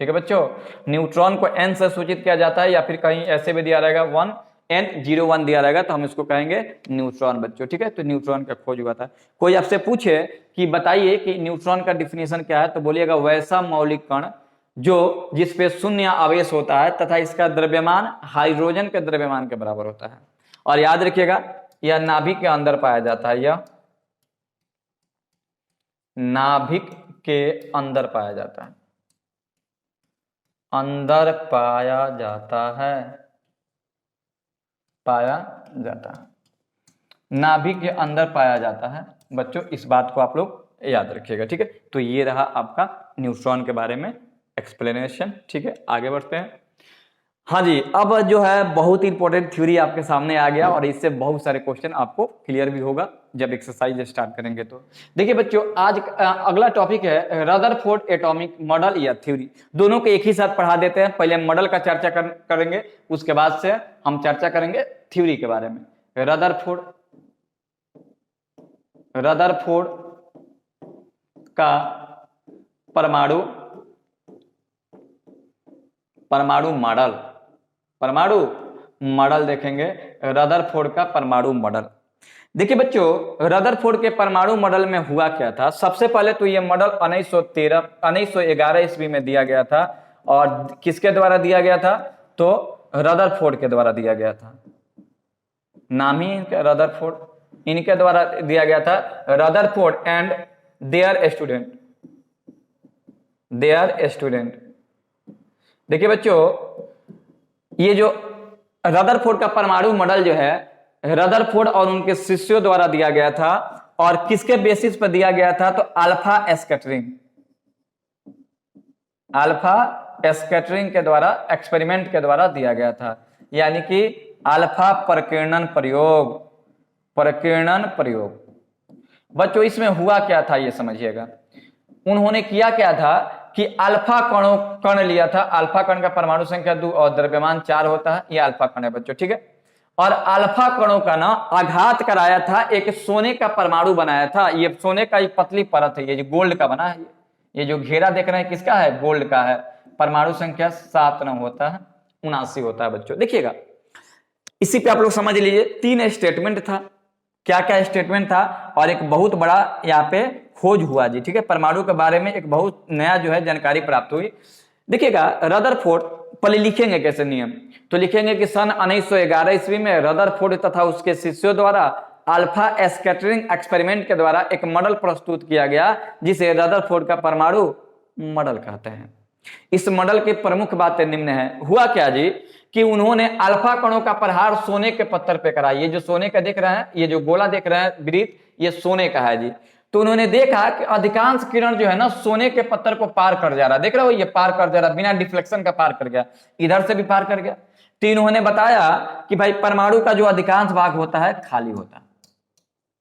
ठीक है बच्चों, न्यूट्रॉन को N से सूचित किया जाता है, या फिर कहीं ऐसे भी दिया रहेगा 1N01 दिया रहेगा, तो हम इसको कहेंगे न्यूट्रॉन बच्चों। ठीक है, तो न्यूट्रॉन का खोज हुआ था। कोई आपसे पूछे कि बताइए कि न्यूट्रॉन का डिफिनेशन क्या है, तो बोलिएगा वैसा मौलिक कण जो जिसपे शून्य आवेश होता है तथा इसका द्रव्यमान हाइड्रोजन के द्रव्यमान के बराबर होता है। और याद रखिएगा यह नाभिक के अंदर पाया जाता है, यह नाभिक के अंदर पाया जाता है, अंदर पाया जाता है, पाया जाता है, नाभिक के अंदर पाया जाता है बच्चों। इस बात को आप लोग याद रखिएगा। ठीक है, तो ये रहा आपका न्यूट्रॉन के बारे में एक्सप्लेनेशन। ठीक है, आगे बढ़ते हैं। हाँ जी, अब जो है बहुत इंपॉर्टेंट थ्योरी आपके सामने आ गया, और इससे बहुत सारे क्वेश्चन आपको क्लियर भी होगा जब एक्सरसाइज स्टार्ट करेंगे। तो देखिए बच्चों, आज अगला टॉपिक है रदरफोर्ड एटॉमिक मॉडल या थ्योरी। दोनों को एक ही साथ पढ़ा देते हैं, पहले मॉडल का चर्चा करेंगे, उसके बाद से हम चर्चा करेंगे थ्योरी के बारे में। रदरफोर्ड का परमाणु मॉडल, परमाणु मॉडल देखेंगे, रदरफोर्ड का परमाणु मॉडल। देखिए बच्चों, रदरफोर्ड के परमाणु मॉडल में हुआ क्या था। सबसे पहले तो ये मॉडल 1911 ईस्वी में दिया गया था, और किसके द्वारा दिया गया था, तो रदरफोर्ड के द्वारा दिया गया था। नाम ही इनका रदरफोर्ड, इनके द्वारा दिया गया था। Rutherford and their student. देखिए बच्चों, ये जो रदरफोर्ड का परमाणु मॉडल जो है, रदरफोर्ड और उनके शिष्यों द्वारा दिया गया था, और किसके बेसिस पर दिया गया था, तो अल्फा स्कैटरिंग के द्वारा, एक्सपेरिमेंट के द्वारा दिया गया था। यानी कि अल्फा प्रकीर्णन प्रयोग। बच्चों इसमें हुआ क्या था ये समझिएगा। उन्होंने किया क्या था कि अल्फा कण लिया था। अल्फा कण का परमाणु संख्या 2 और द्रव्यमान 4 होता है, ये अल्फा कण है बच्चों, ठीक है। और अल्फा कणों का ना आघात कराया था, एक सोने का परमाणु बनाया था। ये सोने का एक पतली परत है, ये जो गोल्ड का बना है, ये जो घेरा देख रहे हैं किसका है, गोल्ड का है। परमाणु संख्या 7 न होता है, 79 होता है बच्चों, देखिएगा। इसी पे आप लोग समझ लीजिए, 3 स्टेटमेंट था। क्या क्या स्टेटमेंट था, और एक बहुत बड़ा यहाँ पे खोज हुआ जी, ठीक है। परमाणु के बारे में एक बहुत नया जो है जानकारी प्राप्त हुई। देखिएगा, रदरफोर्ड पहले लिखेंगे कैसे नियम, तो लिखेंगे कि सन 1911 ईस्वी में रदरफोर्ड तथा उसके शिष्यों द्वारा अल्फा स्कैटरिंग एक्सपेरिमेंट के द्वारा एक मॉडल प्रस्तुत किया गया, जिसे रदरफोर्ड का परमाणु मॉडल कहते हैं। इस मॉडल की प्रमुख बातें निम्न है। हुआ क्या जी कि उन्होंने अल्फा कणों का प्रहार सोने के पत्थर पे करा। ये जो सोने का देख रहे हैं, ये जो गोला देख रहे हैं वृत्त, ये सोने का है जी। तो उन्होंने देखा कि अधिकांश किरण जो है ना सोने के पत्थर को पार कर जा रहा है। देख रहे हो, ये पार कर जा रहा है, बिना डिफ्लेक्शन का पार कर गया, इधर से भी पार कर गया। तो इन्होंने बताया कि भाई परमाणु का जो अधिकांश भाग होता है खाली होता है।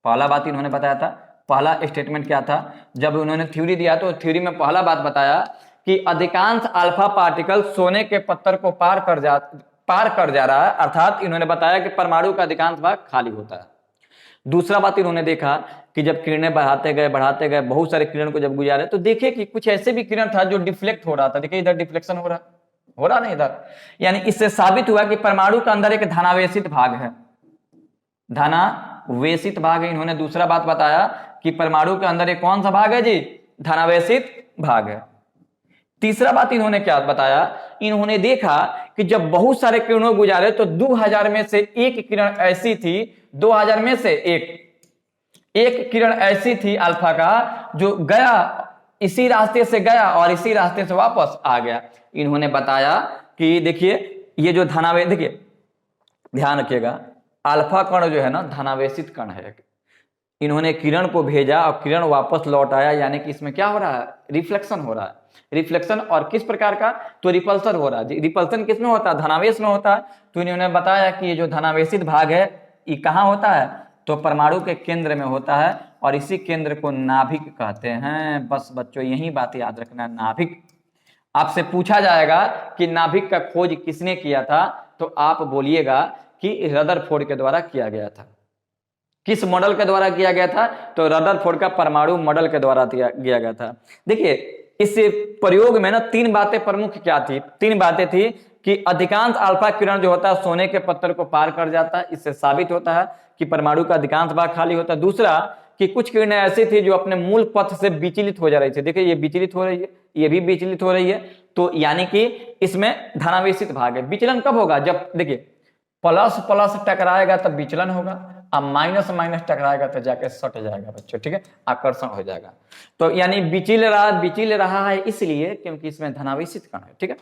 पहला बात इन्होंने बताया था। पहला स्टेटमेंट क्या था, जब उन्होंने थ्योरी दिया तो थ्योरी में पहला बात बताया कि अधिकांश अल्फा पार्टिकल सोने के पत्थर को पार कर जा रहा है, अर्थात इन्होंने बताया कि परमाणु का अधिकांश भाग खाली होता है। दूसरा बात इन्होंने देखा कि जब किरणें बढ़ाते गए, बहुत सारे किरण को जब गुजारे, तो देखे कि कुछ ऐसे भी किरण था जो डिफ्लेक्ट हो रहा था। देखिए इधर डिफ्लेक्शन हो रहा नहीं इधर। यानी इससे साबित हुआ कि परमाणु के अंदर एक धनावेशित भाग है, धनावेशित भाग है। इन्होंने दूसरा बात बताया कि परमाणु के अंदर एक कौन सा भाग है जी, धनावेशित भाग है। तीसरा बात इन्होंने क्या बताया, इन्होंने देखा कि जब बहुत सारे किरणों गुजारे तो 2000 में से एक किरण ऐसी थी, 2000 में से एक किरण ऐसी थी अल्फा का, जो गया इसी रास्ते से गया और इसी रास्ते से वापस आ गया। इन्होंने बताया कि देखिए ये जो धनावेश, देखिए ध्यान रखिएगा, अल्फा कण जो है ना धनावेशित कण है। इन्होंने किरण को भेजा और किरण वापस लौट आया, यानी कि इसमें क्या हो रहा है, रिफ्लेक्शन हो रहा है। रिफ्लेक्शन और किस प्रकार का, तो रिपल्सन हो रहा है। रिपल्सन किस में होता है, धनावेश में होता है। तो इन्होंने बताया कि ये जो धनावेशित भाग है ये कहाँ होता है, तो परमाणु के केंद्र में होता है, और इसी केंद्र को नाभिक कहते हैं। बस बच्चों यही बात याद रखना, नाभिक। आपसे पूछा जाएगा कि नाभिक का खोज किसने किया था, तो आप बोलिएगा कि रदरफोर्ड के द्वारा किया गया था। किस मॉडल के द्वारा किया गया था, तो रदरफोर्ड का परमाणु मॉडल के द्वारा किया गया था। देखिए इस प्रयोग में ना 3 बातें प्रमुख क्या थी, 3 बातें थी कि अधिकांश अल्फा किरण जो होता है सोने के पत्थर को पार कर जाता है, इससे साबित होता है कि परमाणु का अधिकांश भाग खाली होता है। दूसरा कि कुछ किरणें ऐसी थी जो अपने मूल पथ से विचलित हो जा रही थी। देखिए ये विचलित हो रही है, ये भी विचलित हो रही है, तो यानी कि इसमें धनावेशित भाग है। विचलन कब होगा, जब देखिए प्लस प्लस टकराएगा तब विचलन होगा, अब माइनस माइनस टकराएगा तो जाके सट जाएगा बच्चों, ठीक है, आकर्षण हो जाएगा। तो यानी विचल रहा है इसलिए क्योंकि इसमें धनावेशित कण है, ठीक है।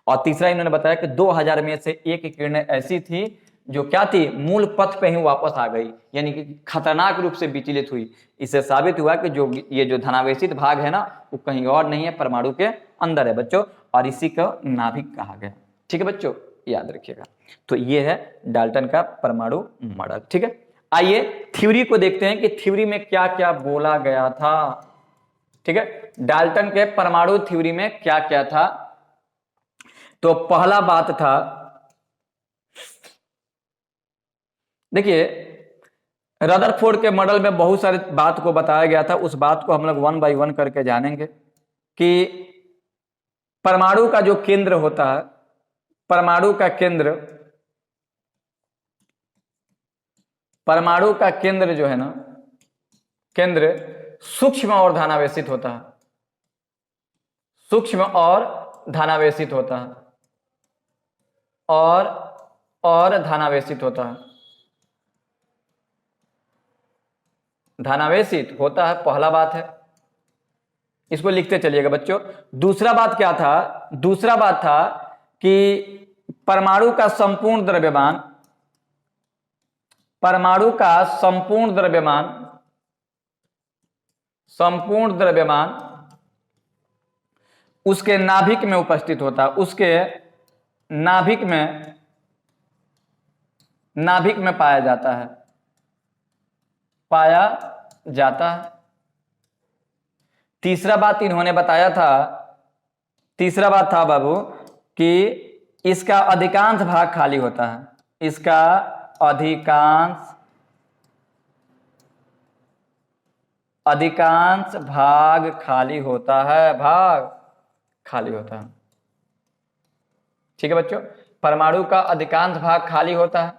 और तीसरा इन्होंने बताया कि 2000 में से एक किरण ऐसी थी जो क्या थी, मूल पथ पे ही वापस आ गई, यानी कि खतरनाक रूप से विचलित हुई। इससे साबित हुआ कि जो ये जो धनावेशित भाग है ना वो कहीं और नहीं है, परमाणु के अंदर है बच्चों, और इसी को नाभिक कहा गया, ठीक है बच्चों, याद रखिएगा। तो ये है डाल्टन का परमाणु मॉडल, ठीक है। आइए थ्योरी को देखते हैं कि थ्योरी में क्या क्या बोला गया था, ठीक है। डाल्टन के परमाणु थ्योरी में क्या क्या था, तो पहला बात था, देखिए रदरफोर्ड के मॉडल में बहुत सारी बात को बताया गया था। उस बात को हम लोग 1 बाय 1 करके जानेंगे कि परमाणु का जो केंद्र होता है, परमाणु का केंद्र परमाणु का केंद्र जो है ना, केंद्र सूक्ष्म और धनावेशित होता है, सूक्ष्म और धनावेशित होता है, और धनावेशित होता है, धनावेशित होता है, पहला बात है, इसको लिखते चलिएगा बच्चों। दूसरा बात क्या था, दूसरा बात था कि परमाणु का संपूर्ण द्रव्यमान, परमाणु का संपूर्ण द्रव्यमान, संपूर्ण द्रव्यमान उसके नाभिक में उपस्थित होता है, उसके नाभिक में पाया जाता है, पाया जाता है। तीसरा बात इन्होंने बताया था, तीसरा बात था बाबू कि इसका अधिकांश भाग खाली होता है, इसका अधिकांश भाग खाली होता है, भाग खाली होता है। ठीक है बच्चों, परमाणु का अधिकांश भाग खाली होता है।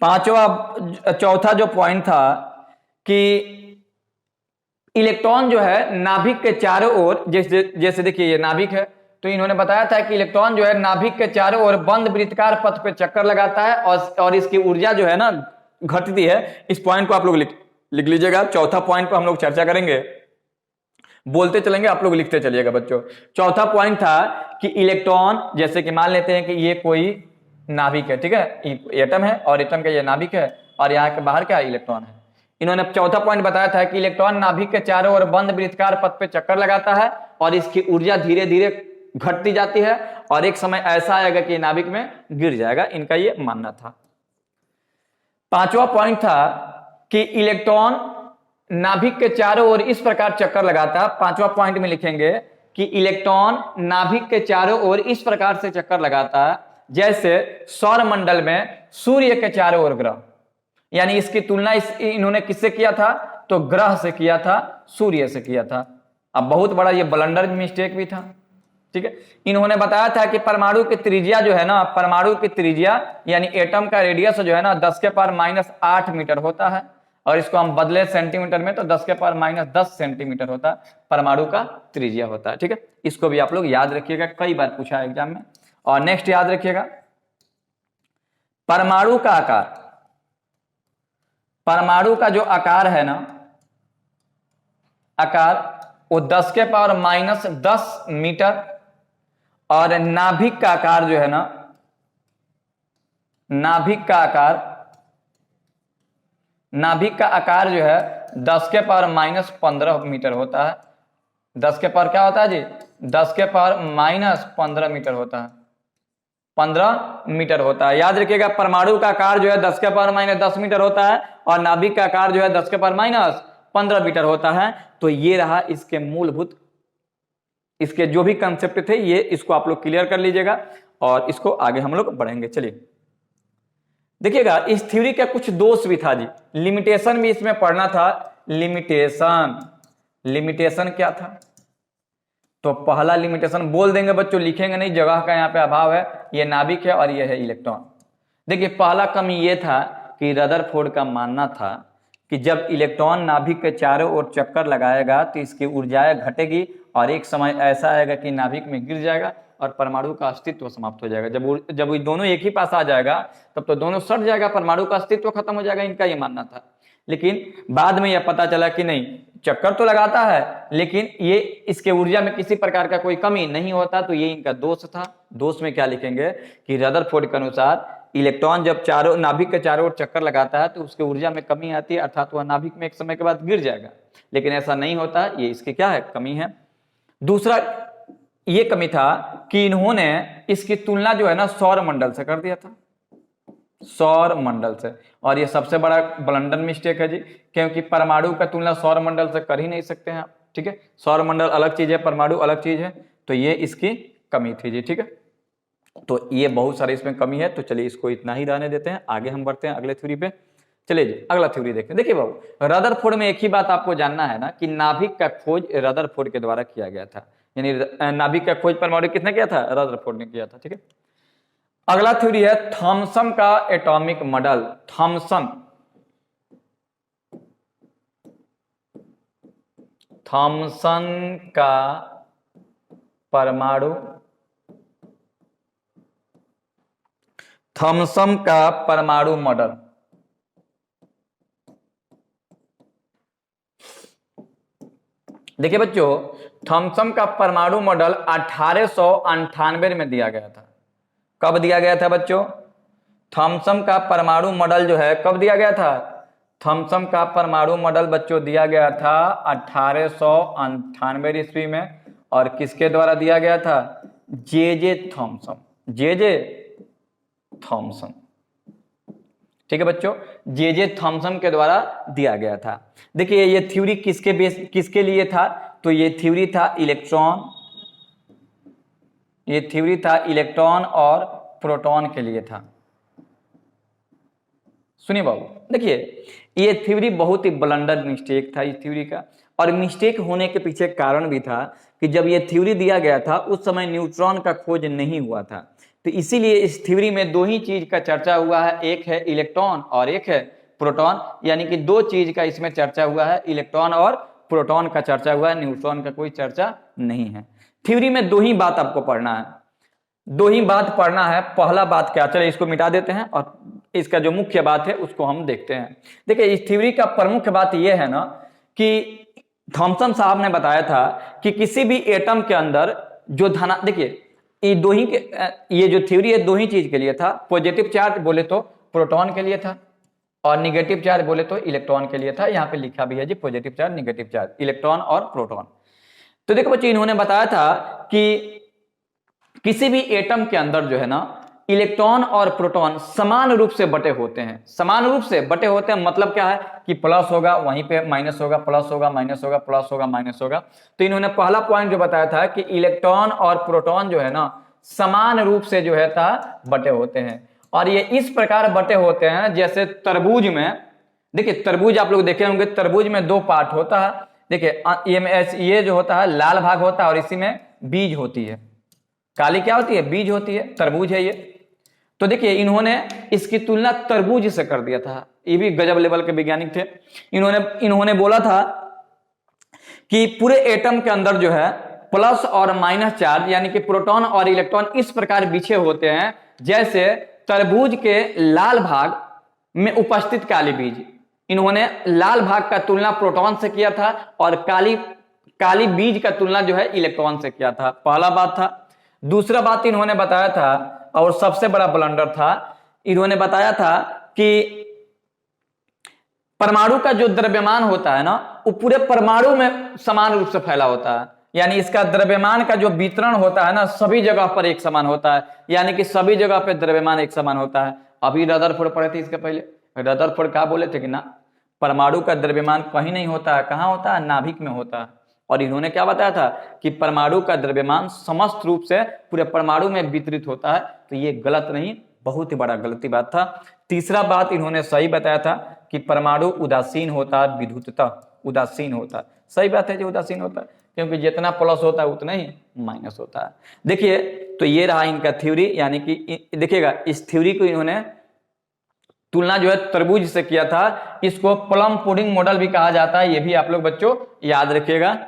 चौथा जो पॉइंट था कि इलेक्ट्रॉन जो है नाभिक के चारों ओर, जैसे देखिए ये नाभिक है, तो इन्होंने बताया था कि इलेक्ट्रॉन जो है नाभिक के चारों ओर बंद वृत्ताकार पथ पे चक्कर लगाता है और इसकी ऊर्जा जो है ना घटती है। इस पॉइंट को आप लोग लिख लीजिएगा। चौथा पॉइंट पर हम लोग चर्चा करेंगे, बोलते चलेंगे, आप लोग लिखते चलिएगा बच्चों। चौथा पॉइंट था कि इलेक्ट्रॉन, जैसे कि मान लेते हैं कि ये कोई नाभिक है, ठीक है, एटम है और एटम का ये नाभिक है और यहाँ के बाहर क्या इलेक्ट्रॉन है। इन्होंने चौथा पॉइंट बताया था कि इलेक्ट्रॉन नाभिक के चारों ओर बंद वृत्ताकार पथ पे चक्कर लगाता है और इसकी ऊर्जा धीरे धीरे घटती जाती है और एक समय ऐसा आएगा कि नाभिक में गिर जाएगा, इनका ये मानना था। पांचवा पॉइंट था कि इलेक्ट्रॉन नाभिक के चारों ओर इस प्रकार चक्कर लगाता है। पांचवा पॉइंट में लिखेंगे कि इलेक्ट्रॉन नाभिक के चारों ओर इस प्रकार से चक्कर लगाता है जैसे सौर मंडल में सूर्य के चारों ओर ग्रह। यानी इसकी तुलना इन्होंने किससे किया था, तो ग्रह से किया था, सूर्य से किया था। अब बहुत बड़ा ये ब्लंडर मिस्टेक भी था। ठीक है, इन्होंने बताया था कि परमाणु की त्रिज्या जो है ना, परमाणु की त्रिज्या यानी एटम का रेडियस जो है ना 10⁻⁸ मीटर होता है और इसको हम बदले सेंटीमीटर में तो 10⁻⁻10 सेंटीमीटर होता है, परमाणु का त्रिज्या होता है। ठीक है, इसको भी आप लोग याद रखिएगा, कई बार पूछा है एग्जाम में। और नेक्स्ट याद रखिएगा, परमाणु का आकार, परमाणु का जो आकार है ना, आकार वो 10⁻⁻10 मीटर और नाभिक का आकार जो है ना, नाभिक का आकार जो है 10⁻⁻15 मीटर होता है। 10 के पावर क्या होता है जी, 10⁻⁻15 मीटर होता है, 15 मीटर होता है। याद रखिएगा, परमाणु का आकार जो है 10⁻⁻10 मीटर होता है और नाभिक का आकार जो है 10⁻⁻15 मीटर होता है। तो ये रहा इसके मूलभूत, इसके जो भी कंसेप्ट थे ये, इसको आप लोग क्लियर कर लीजिएगा और इसको आगे हम लोग बढ़ेंगे। चलिए देखिएगा, इस थ्योरी का कुछ दोष भी था जी, लिमिटेशन भी इसमें पढ़ना था। लिमिटेशन क्या था, तो पहला लिमिटेशन बोल देंगे बच्चों, लिखेंगे नहीं, जगह का यहाँ पे अभाव है। ये नाभिक है और ये है इलेक्ट्रॉन। देखिए पहला कमी ये था कि रदरफोर्ड का मानना था कि जब इलेक्ट्रॉन नाभिक के चारों ओर चक्कर लगाएगा तो इसकी ऊर्जाएं घटेगी और एक समय ऐसा आएगा कि नाभिक में गिर जाएगा और परमाणु का अस्तित्व समाप्त हो जाएगा। जब दोनों एक ही पास आ जाएगा तब तो दोनों सट जाएगा, परमाणु का अस्तित्व खत्म हो जाएगा, इनका ये मानना था। लेकिन बाद में यह पता चला कि नहीं, चक्कर तो लगाता है लेकिन ये इसके ऊर्जा में किसी प्रकार का कोई कमी नहीं होता, तो ये इनका दोष था। दोष में क्या लिखेंगे कि रदरफोर्ड के अनुसार इलेक्ट्रॉन जब चारों नाभिक के चारों ओर चक्कर लगाता है तो उसके ऊर्जा में कमी आती है, अर्थात वह नाभिक में एक समय के बाद गिर जाएगा। लेकिन ऐसा नहीं होता, ये इसकी क्या है, कमी है। दूसरा ये कमी था कि इन्होंने इसकी तुलना जो है ना सौर मंडल से कर दिया था, सौर मंडल से, और ये सबसे बड़ा ब्लंडर मिस्टेक है जी, क्योंकि परमाणु का तुलना सौर मंडल से कर ही नहीं सकते हैं आप। ठीक है, सौर मंडल अलग चीज है, परमाणु अलग चीज है, तो ये इसकी कमी थी जी। ठीक है, तो ये बहुत सारे इसमें कमी है, तो चलिए इसको इतना ही रहने देते हैं, आगे हम बढ़ते हैं अगले थ्योरी पे। चलिए जी अगला थ्योरी देखते हैं। देखिए बाबू, रदरफोर्ड में एक ही बात आपको जानना है ना कि नाभिक का खोज रदरफोर्ड के द्वारा किया गया था, यानी नाभिक का खोज परमाणु किसने किया था, रदरफोर्ड ने किया था। ठीक है, अगला थ्योरी है थॉमसन का एटॉमिक मॉडल। थॉमसन का परमाणु मॉडल। देखिए बच्चों, थॉमसन का परमाणु मॉडल 1898 में दिया गया था। कब दिया गया था बच्चों? थॉमसन का परमाणु मॉडल जो है कब दिया गया था? थॉमसन का परमाणु मॉडल बच्चों दिया गया था 1898 ईस्वी में। और किसके द्वारा दिया गया था? J Thomson. ठीक है बच्चों, जे थॉमसन के द्वारा दिया गया था। देखिए ये थ्योरी किसके लिए था? तो ये थ्योरी था इलेक्ट्रॉन और प्रोटॉन के लिए था। सुनिए बाबू, देखिए ये थ्योरी बहुत ही ब्लंडर मिस्टेक था इस थ्योरी का। और मिस्टेक होने के पीछे कारण भी था कि जब ये थ्योरी दिया गया था उस समय न्यूट्रॉन का खोज नहीं हुआ था। तो इसीलिए इस थ्योरी में दो ही चीज का चर्चा हुआ है, एक है इलेक्ट्रॉन और एक है प्रोटॉन। यानी कि दो चीज का इसमें चर्चा हुआ है, इलेक्ट्रॉन और प्रोटॉन का चर्चा हुआ है, न्यूट्रॉन का कोई चर्चा नहीं है। थ्योरी में दो ही बात आपको पढ़ना है, पहला बात क्या, चले इसको मिटा देते हैं और इसका जो मुख्य बात है उसको हम देखते हैं। देखिए इस थ्योरी का प्रमुख बात यह है ना कि थॉमसन साहब ने बताया था कि किसी भी एटम के अंदर जो देखिए ये जो थ्योरी है दो ही चीज के लिए था। पॉजिटिव चार्ज बोले तो प्रोटॉन के लिए था और निगेटिव चार्ज बोले तो इलेक्ट्रॉन के लिए था। यहाँ पे लिखा भी है जी positive charge, negative charge, electron और प्रोटॉन। तो देखो बच्चों, इन्होंने बताया था कि किसी भी एटम के अंदर जो है ना इलेक्ट्रॉन और प्रोटॉन समान रूप से बटे होते हैं। समान रूप से बटे होते हैं मतलब क्या है कि प्लस होगा वहीं पे माइनस होगा, प्लस होगा माइनस होगा, प्लस होगा माइनस होगा। तो इन्होंने पहला पॉइंट जो बताया था कि इलेक्ट्रॉन और प्रोटॉन जो है ना समान रूप से जो है था बटे होते हैं। और ये इस प्रकार बटे होते हैं जैसे तरबूज में, देखिए तरबूज आप लोग देखे होंगे, तरबूज में दो पार्ट होता है। देखिए ये जो होता है लाल भाग होता है और इसी में बीज होती है, काली क्या होती है? बीज होती है, तरबूज है ये। तो देखिए इन्होंने इसकी तुलना तरबूज से कर दिया था। ये भी गजब लेवल के वैज्ञानिक थे। इन्होंने बोला था कि पूरे एटम के अंदर जो है प्लस और माइनस चार्ज यानी कि प्रोटॉन और इलेक्ट्रॉन इस प्रकार बिछे होते हैं जैसे तरबूज के लाल भाग में उपस्थित काली बीज। इन्होंने लाल भाग का तुलना प्रोटॉन से किया था और काली बीज का तुलना जो है इलेक्ट्रॉन से किया था। पहला बात था। दूसरा बात इन्होंने बताया था और सबसे बड़ा ब्लंडर था, इन्होंने बताया था कि परमाणु का जो द्रव्यमान होता है ना वो पूरे परमाणु में समान रूप से फैला होता है। यानी इसका द्रव्यमान का जो वितरण होता है ना सभी जगह पर एक समान होता है, यानी कि सभी जगह पर द्रव्यमान एक समान होता है। अभी रदरफोर्ड पढ़े थे इसके पहले, रदरफोर्ड क्या बोले थे कि ना परमाणु का द्रव्यमान कहीं नहीं होता है, कहाँ होता है? नाभिक में होता है। और इन्होंने क्या बताया था कि परमाणु का द्रव्यमान समस्त रूप से पूरे परमाणु में वितरित होता है। तो ये गलत नहीं, बहुत ही बड़ा गलती बात था। तीसरा बात इन्होंने सही बताया था कि परमाणु उदासीन होता है, विद्युततः उदासीन होता है। सही बात है जो उदासीन होता है, क्योंकि जितना प्लस होता है उतना ही माइनस होता है। देखिए तो ये रहा इनका थ्योरी, यानी कि देखिएगा इस थ्योरी को इन्होंने तुलना जो है तरबूज से किया था। इसको प्लम पुडिंग मॉडल भी कहा जाता है, ये भी आप लोग बच्चों याद रखिएगा।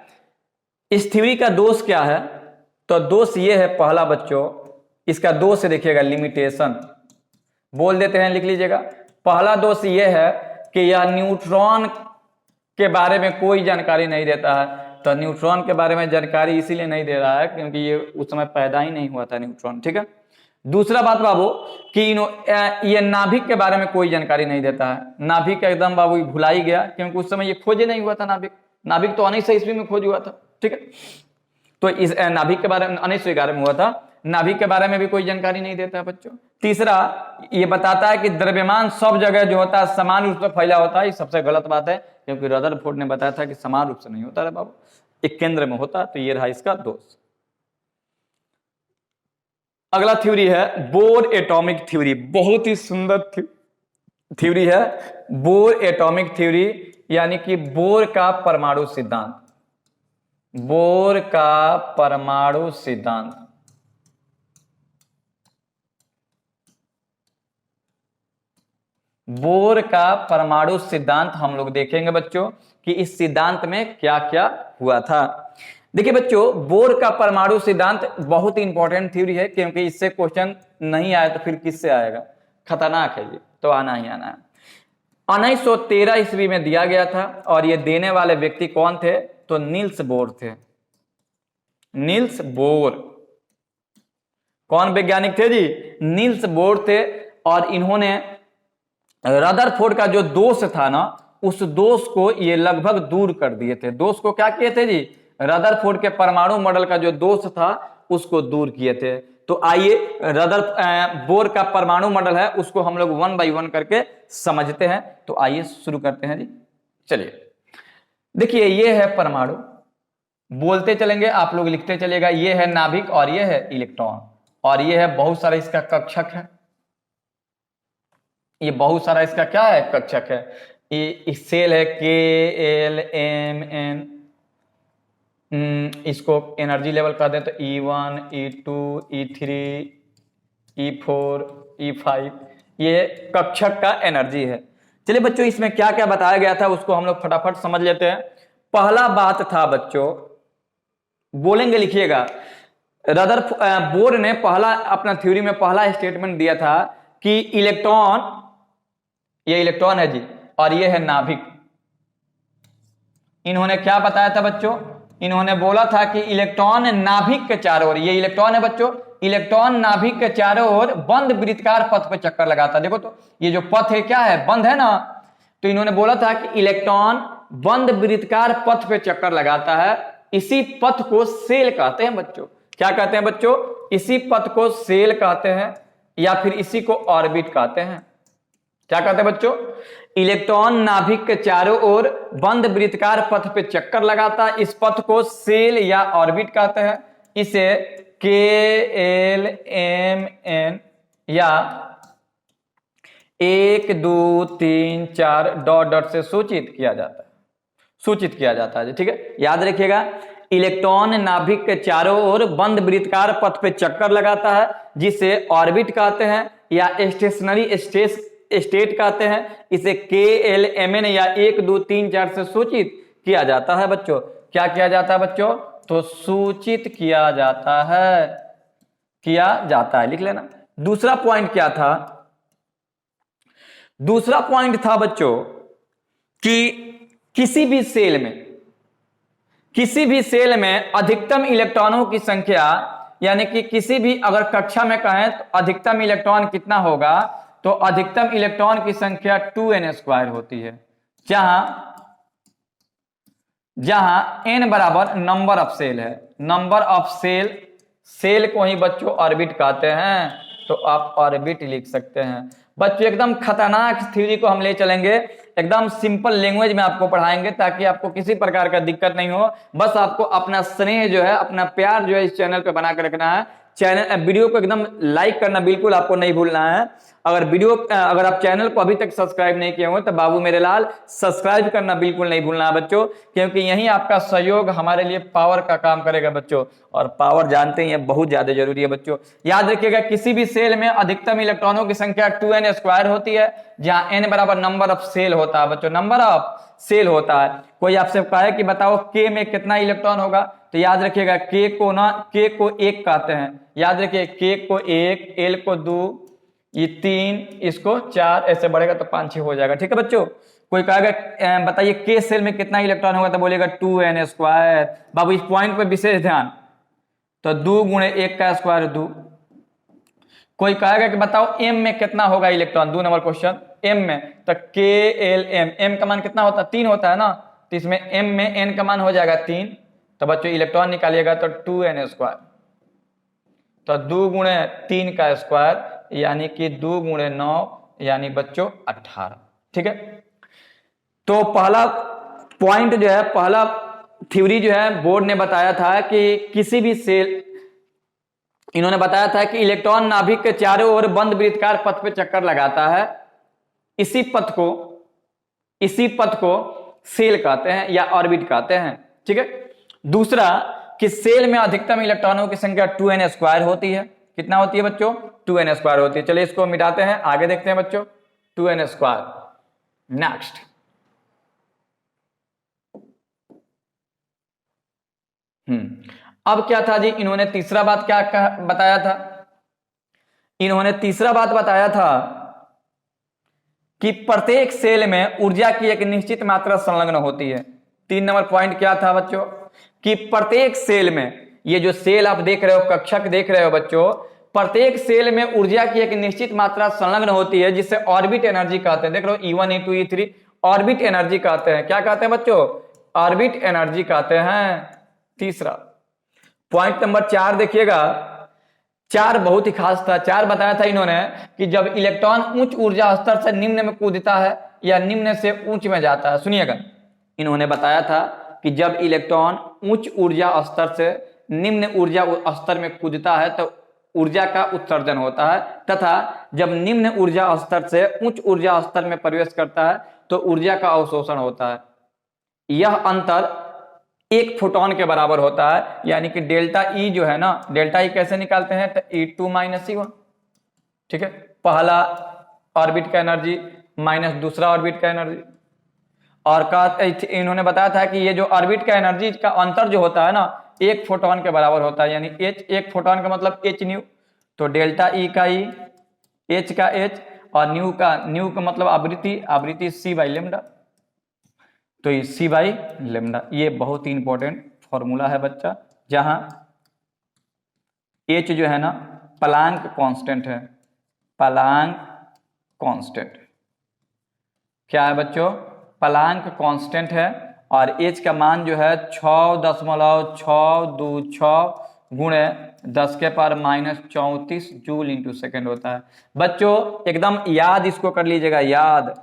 इस थ्योरी का दोष क्या है? तो दोष ये है, पहला बच्चों इसका दोष देखिएगा लिमिटेशन, बोल देते हैं, लिख लीजिएगा। पहला दोष ये है कि यह न्यूट्रॉन के बारे में कोई जानकारी नहीं देता है। तो न्यूट्रॉन के बारे में जानकारी इसीलिए नहीं दे रहा है क्योंकि ये उस समय पैदा ही नहीं हुआ था न्यूट्रॉन, ठीक है। दूसरा बात बाबू कि ये नाभिक के बारे में कोई जानकारी नहीं देता है। नाभिक एकदम बाबू भुला ही गया क्योंकि उस समय ये खोज नहीं हुआ था। नाभिक तो 1900 ईस्वी में खोज हुआ था, ठीक है। तो इस नाभिक के बारे में 1911 में हुआ था। नाभिक के बारे में भी कोई जानकारी नहीं देता है बच्चों। तीसरा ये बताता है कि द्रव्यमान सब जगह जो होता है समान रूप से फैला होता है। ये सबसे गलत बात है क्योंकि रदरफोर्ड ने बताया था कि समान रूप से नहीं होता है बाबू, एक केंद्र में होता है। तो ये रहा इसका दोष। अगला थ्योरी है बोर एटॉमिक थ्योरी, बहुत ही सुंदर थ्योरी है बोर एटॉमिक थ्योरी, यानी कि बोर का परमाणु सिद्धांत। बोर का परमाणु सिद्धांत बोर का परमाणु सिद्धांत हम लोग देखेंगे बच्चों कि इस सिद्धांत में क्या क्या हुआ था। देखिए बच्चों, बोर का परमाणु सिद्धांत बहुत ही इंपॉर्टेंट थ्योरी है, क्योंकि इससे क्वेश्चन नहीं आया तो फिर किससे आएगा, खतरनाक है ये, तो आना ही आना है। 1913 ईस्वी में दिया गया था और ये देने वाले व्यक्ति कौन थे, तो नील्स बोर थे। नील्स बोर कौन वैज्ञानिक थे जी, नील्स बोर थे। और इन्होंने रदरफोर्ड का जो दोष था ना, उस दोष को ये लगभग दूर कर दिए थे। दोष को क्या किए थे जी, रदरफोर्ड के परमाणु मॉडल का जो दोष था उसको दूर किए थे। तो आइए बोर का परमाणु मॉडल है उसको हम लोग 1 बाय 1 करके समझते हैं। तो आइए शुरू करते हैं जी। चलिए देखिए, ये है परमाणु, बोलते चलेंगे आप लोग लिखते चलेगा। ये है नाभिक और ये है इलेक्ट्रॉन, और ये है बहुत सारा इसका कक्षक है। ये बहुत सारा इसका क्या है, कक्षक है। ये सेल है KLMN, इसको एनर्जी लेवल कर दें तो E1 E2 E3 E4 E5, ये कक्षक का एनर्जी है। चलिए बच्चों, इसमें क्या क्या बताया गया था उसको हम लोग फटाफट समझ लेते हैं। पहला बात था बच्चों, बोलेंगे लिखिएगा, बोर ने पहला अपना थ्योरी में पहला स्टेटमेंट दिया था कि इलेक्ट्रॉन, ये इलेक्ट्रॉन है जी और ये है नाभिक। इन्होंने क्या बताया था बच्चों, इन्होंने बोला था कि इलेक्ट्रॉन नाभिक के चारों ओर, ये इलेक्ट्रॉन है बच्चों, इलेक्ट्रॉन नाभिक के चारों ओर बंद वृत्ताकार पथ पे चक्कर लगाता। देखो तो ये जो पथ है क्या है, बंद है ना। तो इन्होंने बोला था कि इलेक्ट्रॉन बंद वृत्ताकार पथ पे चक्कर लगाता है। इसी पथ को सेल कहते हैं बच्चों। क्या कहते हैं बच्चों, इसी पथ को सेल कहते हैं या फिर इसी को ऑर्बिट कहते हैं। क्या कहते हैं बच्चों, इलेक्ट्रॉन नाभिक के चारों ओर बंद वृत्ताकार पथ पे चक्कर लगाता है, इस पथ को सेल या ऑर्बिट कहते हैं। इसे KLMN या 1 2 3 4 डॉट डॉट से सूचित किया जाता है, ठीक है। याद रखिएगा, इलेक्ट्रॉन नाभिक के चारों ओर बंद वृत्ताकार पथ पे चक्कर लगाता है, जिसे ऑर्बिट कहते हैं या स्टेशनरी स्टेट कहते हैं। इसे KLMN या 1 2 3 4 से सूचित किया जाता है बच्चों। क्या किया जाता है बच्चों, तो सूचित किया जाता है, लिख लेना। दूसरा पॉइंट क्या था, दूसरा पॉइंट था बच्चों कि किसी भी सेल में अधिकतम इलेक्ट्रॉनों की संख्या, यानी कि किसी भी अगर कक्षा में कहें तो अधिकतम इलेक्ट्रॉन कितना होगा, तो अधिकतम इलेक्ट्रॉन की संख्या 2n² होती है, जहां n बराबर नंबर ऑफ सेल है। नंबर ऑफ सेल को ही बच्चों ऑर्बिट कहते हैं, तो आप ऑर्बिट लिख सकते हैं। बच्चों एकदम खतरनाक थ्योरी को हम ले चलेंगे, एकदम सिंपल लैंग्वेज में आपको पढ़ाएंगे ताकि आपको किसी प्रकार का दिक्कत नहीं हो। बस आपको अपना स्नेह जो है, अपना प्यार जो है इस चैनल पे बना कर रखना है। वीडियो को एकदम लाइक करना बिल्कुल आपको नहीं भूलना है। अगर आप चैनल को अभी तक सब्सक्राइब नहीं किए हो तो बाबू मेरे लाल सब्सक्राइब करना बिल्कुल नहीं भूलना है बच्चों, क्योंकि यही आपका सहयोग हमारे लिए पावर का काम करेगा बच्चों, और पावर जानते हैं बहुत ज्यादा जरूरी है बच्चों। याद रखिएगा, किसी भी सेल में अधिकतम इलेक्ट्रॉनों की संख्या 2n² होती है, जहां n बराबर नंबर ऑफ सेल होता है बच्चों, नंबर ऑफ सेल होता है। कोई आपसे कहे कि बताओ K में कितना इलेक्ट्रॉन होगा, तो याद रखिएगा K को 1 कहते हैं। याद रखिए, K को 1, L को 2, ये 3, इसको 4, ऐसे बढ़ेगा तो 5 6 हो जाएगा, ठीक है बच्चों। कोई कहेगा बताइए K सेल में कितना इलेक्ट्रॉन होगा, तो बोलेगा 2n²। बाबू इस पॉइंट पे विशेष ध्यान, तो 2 गुणे 1 का स्क्वायर 2। कोई कहेगा कि बताओ M में कितना होगा इलेक्ट्रॉन, 2 नंबर क्वेश्चन, M में, तो KLM, M का मान कितना होता है, 3 होता है ना, तो इसमें M में N का मान हो जाएगा 3, तो बच्चों इलेक्ट्रॉन निकालिएगा तो 2n², तो 2 गुणे 3 का स्क्वायर यानी कि 2 गुणे 9 यानी बच्चों 18, ठीक है। तो पहला पॉइंट जो है, पहला थ्योरी जो है बोर्ड ने बताया था कि किसी भी सेल, इन्होंने बताया था कि इलेक्ट्रॉन नाभिक के चारों ओर बंद वृत्ताकार पथ पे चक्कर लगाता है, इसी पथ को सेल कहते हैं या ऑर्बिट कहते हैं, ठीक है। दूसरा कि सेल में अधिकतम इलेक्ट्रॉनों की संख्या 2n² होती है। कितना होती है बच्चों, 2n² होती है। चलिए इसको मिटाते हैं, आगे देखते हैं बच्चों। 2n²। नेक्स्ट, अब क्या था जी, इन्होंने तीसरा बात क्या बताया था, इन्होंने तीसरा बात बताया था कि प्रत्येक सेल में ऊर्जा की एक निश्चित मात्रा संलग्न होती है। 3 नंबर पॉइंट क्या था बच्चों, कि प्रत्येक सेल में, ये जो सेल आप देख रहे हो, कक्षक देख रहे हो बच्चों, प्रत्येक सेल में ऊर्जा की एक निश्चित मात्रा संलग्न होती है, जिसे ऑर्बिट एनर्जी कहते हैं। देख लो E1 E2 E3 orbit energy कहते हैं। क्या कहते हैं बच्चों, ऑर्बिट एनर्जी कहते हैं। तीसरा पॉइंट नंबर 4 देखिएगा, 4 बहुत ही खास था। 4 बताया था इन्होंने कि जब इलेक्ट्रॉन उच्च ऊर्जा स्तर से निम्न में कूदता है या निम्न से उच्च में जाता है, सुनिएगा, इन्होंने बताया था कि जब इलेक्ट्रॉन उच्च ऊर्जा स्तर से निम्न ऊर्जा स्तर में कूदता है तो ऊर्जा का उत्सर्जन होता है, तथा जब निम्न ऊर्जा स्तर से उच्च ऊर्जा स्तर में प्रवेश करता है तो ऊर्जा का अवशोषण होता है। यह अंतर 1 फोटॉन के बराबर होता है, यानी कि डेल्टा ई जो है ना, डेल्टा ई कैसे निकालते हैं, तो E2 - E1, ठीक है, पहला ऑर्बिट का एनर्जी माइनस दूसरा ऑर्बिट का एनर्जी। और इन्होंने बताया था कि ये जो ऑर्बिट का एनर्जी का अंतर जो होता है ना, 1 फोटॉन के बराबर होता है, यानी H, 1 फोटॉन का मतलब H न्यू, तो डेल्टा ई का ई, H का H, और न्यू का मतलब आवृत्ति C/λ, तो ये C/λ। ये बहुत ही इंपॉर्टेंट फॉर्मूला है बच्चा, जहां H जो है ना प्लांक कांस्टेंट है। प्लांक कांस्टेंट क्या है बच्चों, प्लांक कांस्टेंट है, और H का मान जो है 6.626 गुणे 10⁻⁻34 जूल इंटू सेकेंड होता है। बच्चों एकदम याद इसको कर लीजिएगा, याद।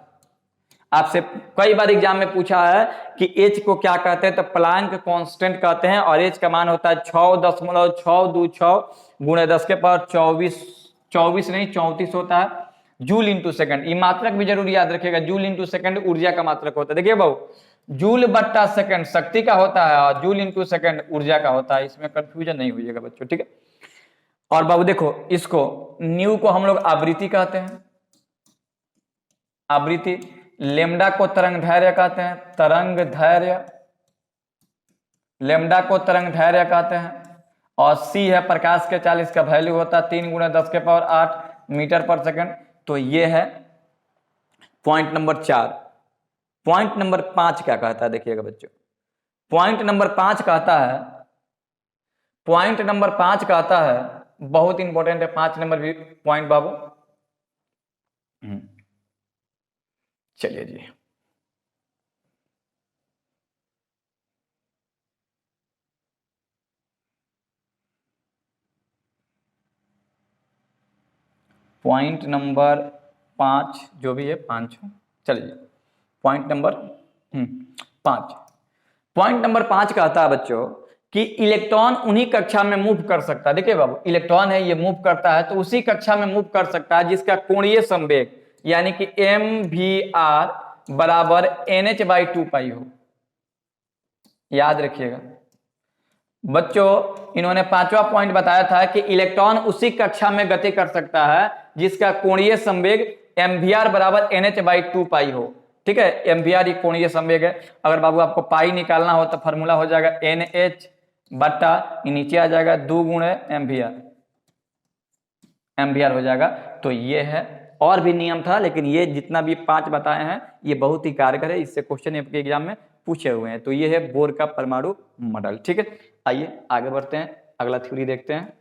आपसे कई बार एग्जाम में पूछा है कि H को क्या कहते हैं, तो प्लांक कांस्टेंट कहते हैं, और H का मान होता है 6.626 गुणे 10⁻24 होता है जूल इंटू सेकंड। ये मात्रक भी जरूर याद रखिएगा, जूल इंटू सेकंड ऊर्जा का मात्रक होता है। देखिए बाबू, जूल बट्टा सेकंड शक्ति का होता है और जूल इंटू सेकंड ऊर्जा का होता है, इसमें कंफ्यूजन नहीं होइएगा बच्चों, ठीक है। और बाबू देखो, इसको न्यू को हम लोग आवृत्ति कहते हैं, आवृत्ति। लेमडा को तरंग धैर्य कहते हैं, तरंग धैर्य, लेमडा को तरंग धैर्य कहते हैं। और सी है प्रकाश के चाल, इसका वैल्यू होता है 3 × 10⁸ मीटर पर सेकंड। तो ये है पॉइंट नंबर 4। पॉइंट नंबर 5 क्या कहता है, देखिएगा बच्चों, पॉइंट नंबर 5 कहता है, पॉइंट नंबर 5 कहता है, बहुत इंपॉर्टेंट है 5 नंबर भी पॉइंट बाबू। चलिए जी, पॉइंट नंबर 5 जो भी है, 5 चलिए, पॉइंट नंबर 5। पॉइंट नंबर 5 कहता है बच्चों कि इलेक्ट्रॉन उन्हीं कक्षा में मूव कर सकता है। देखिए बाबू, इलेक्ट्रॉन है, ये मूव करता है तो उसी कक्षा में मूव कर सकता है जिसका कोणीय संवेग यानी कि mvr बराबर nh/2π हो। याद रखिएगा बच्चों, इन्होंने 5वां पॉइंट बताया था कि इलेक्ट्रॉन उसी कक्षा में गति कर सकता है जिसका कोणीय संवेग mvr बराबर nh/2π हो, ठीक है। mvr एक कोणीय संवेग है। अगर बाबू आपको पाई निकालना हो तो फॉर्मूला हो जाएगा nh बट्टा, नीचे आ जाएगा 2 × mvr हो जाएगा। तो ये है, और भी नियम था, लेकिन ये जितना भी 5 बताए हैं ये बहुत ही कारगर है, इससे क्वेश्चन आपके एग्जाम में पूछे हुए हैं। तो ये है बोर का परमाणु मॉडल, ठीक है। आइए आगे बढ़ते हैं, अगला थ्योरी देखते हैं।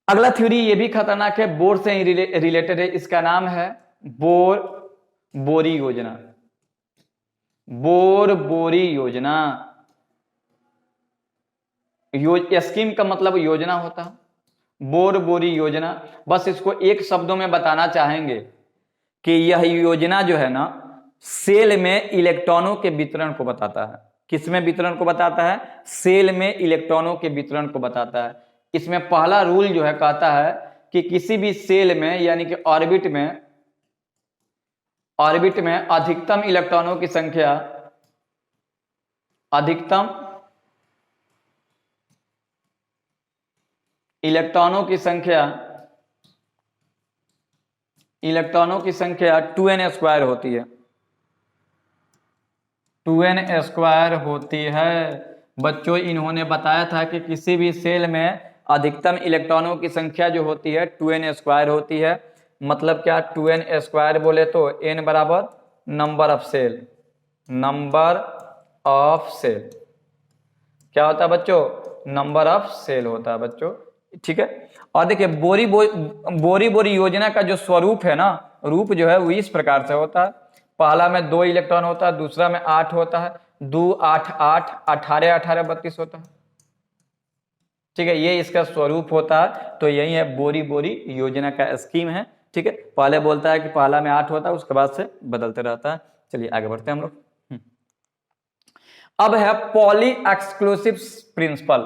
अगला थ्योरी ये भी खतरनाक है, बोर से रिलेटेड है, इसका नाम है बोरी योजना। बोरी योजना, स्कीम का मतलब योजना होता है, बोरी योजना। बस इसको एक शब्दों में बताना चाहेंगे कि यह योजना जो है ना, सेल में इलेक्ट्रॉनों के वितरण को बताता है। किसमें वितरण को बताता है, सेल में इलेक्ट्रॉनों के वितरण को बताता है। इसमें पहला रूल जो है कहता है कि किसी भी सेल में यानी कि ऑर्बिट में अधिकतम इलेक्ट्रॉनों की संख्या, अधिकतम इलेक्ट्रॉनों की संख्या इलेक्ट्रॉनों की संख्या 2n स्क्वायर होती है, 2n स्क्वायर होती है। बच्चों इन्होंने बताया था कि किसी भी सेल में अधिकतम इलेक्ट्रॉनों की संख्या जो होती है 2n स्क्वायर होती है। मतलब क्या, 2n स्क्वायर बोले तो n बराबर number of cell, number of cell क्या होता है बच्चों, नंबर ऑफ सेल होता है बच्चों, ठीक है। और देखिए बोरी बोरी योजना का जो स्वरूप है ना, रूप जो है वो इस प्रकार से होता है। पहला में 2 इलेक्ट्रॉन होता है, दूसरा में 8 होता है, 2 8 8 18 18 32 होता है, ठीक है। ये इसका स्वरूप होता है। तो यही है बोरी बोरी योजना का स्कीम है, ठीक है। पहले बोलता है कि पहला में 8 होता है, उसके बाद से बदलते रहता है। चलिए आगे बढ़ते हैं हम लोग। अब है पॉली एक्सक्लूसिव प्रिंसिपल,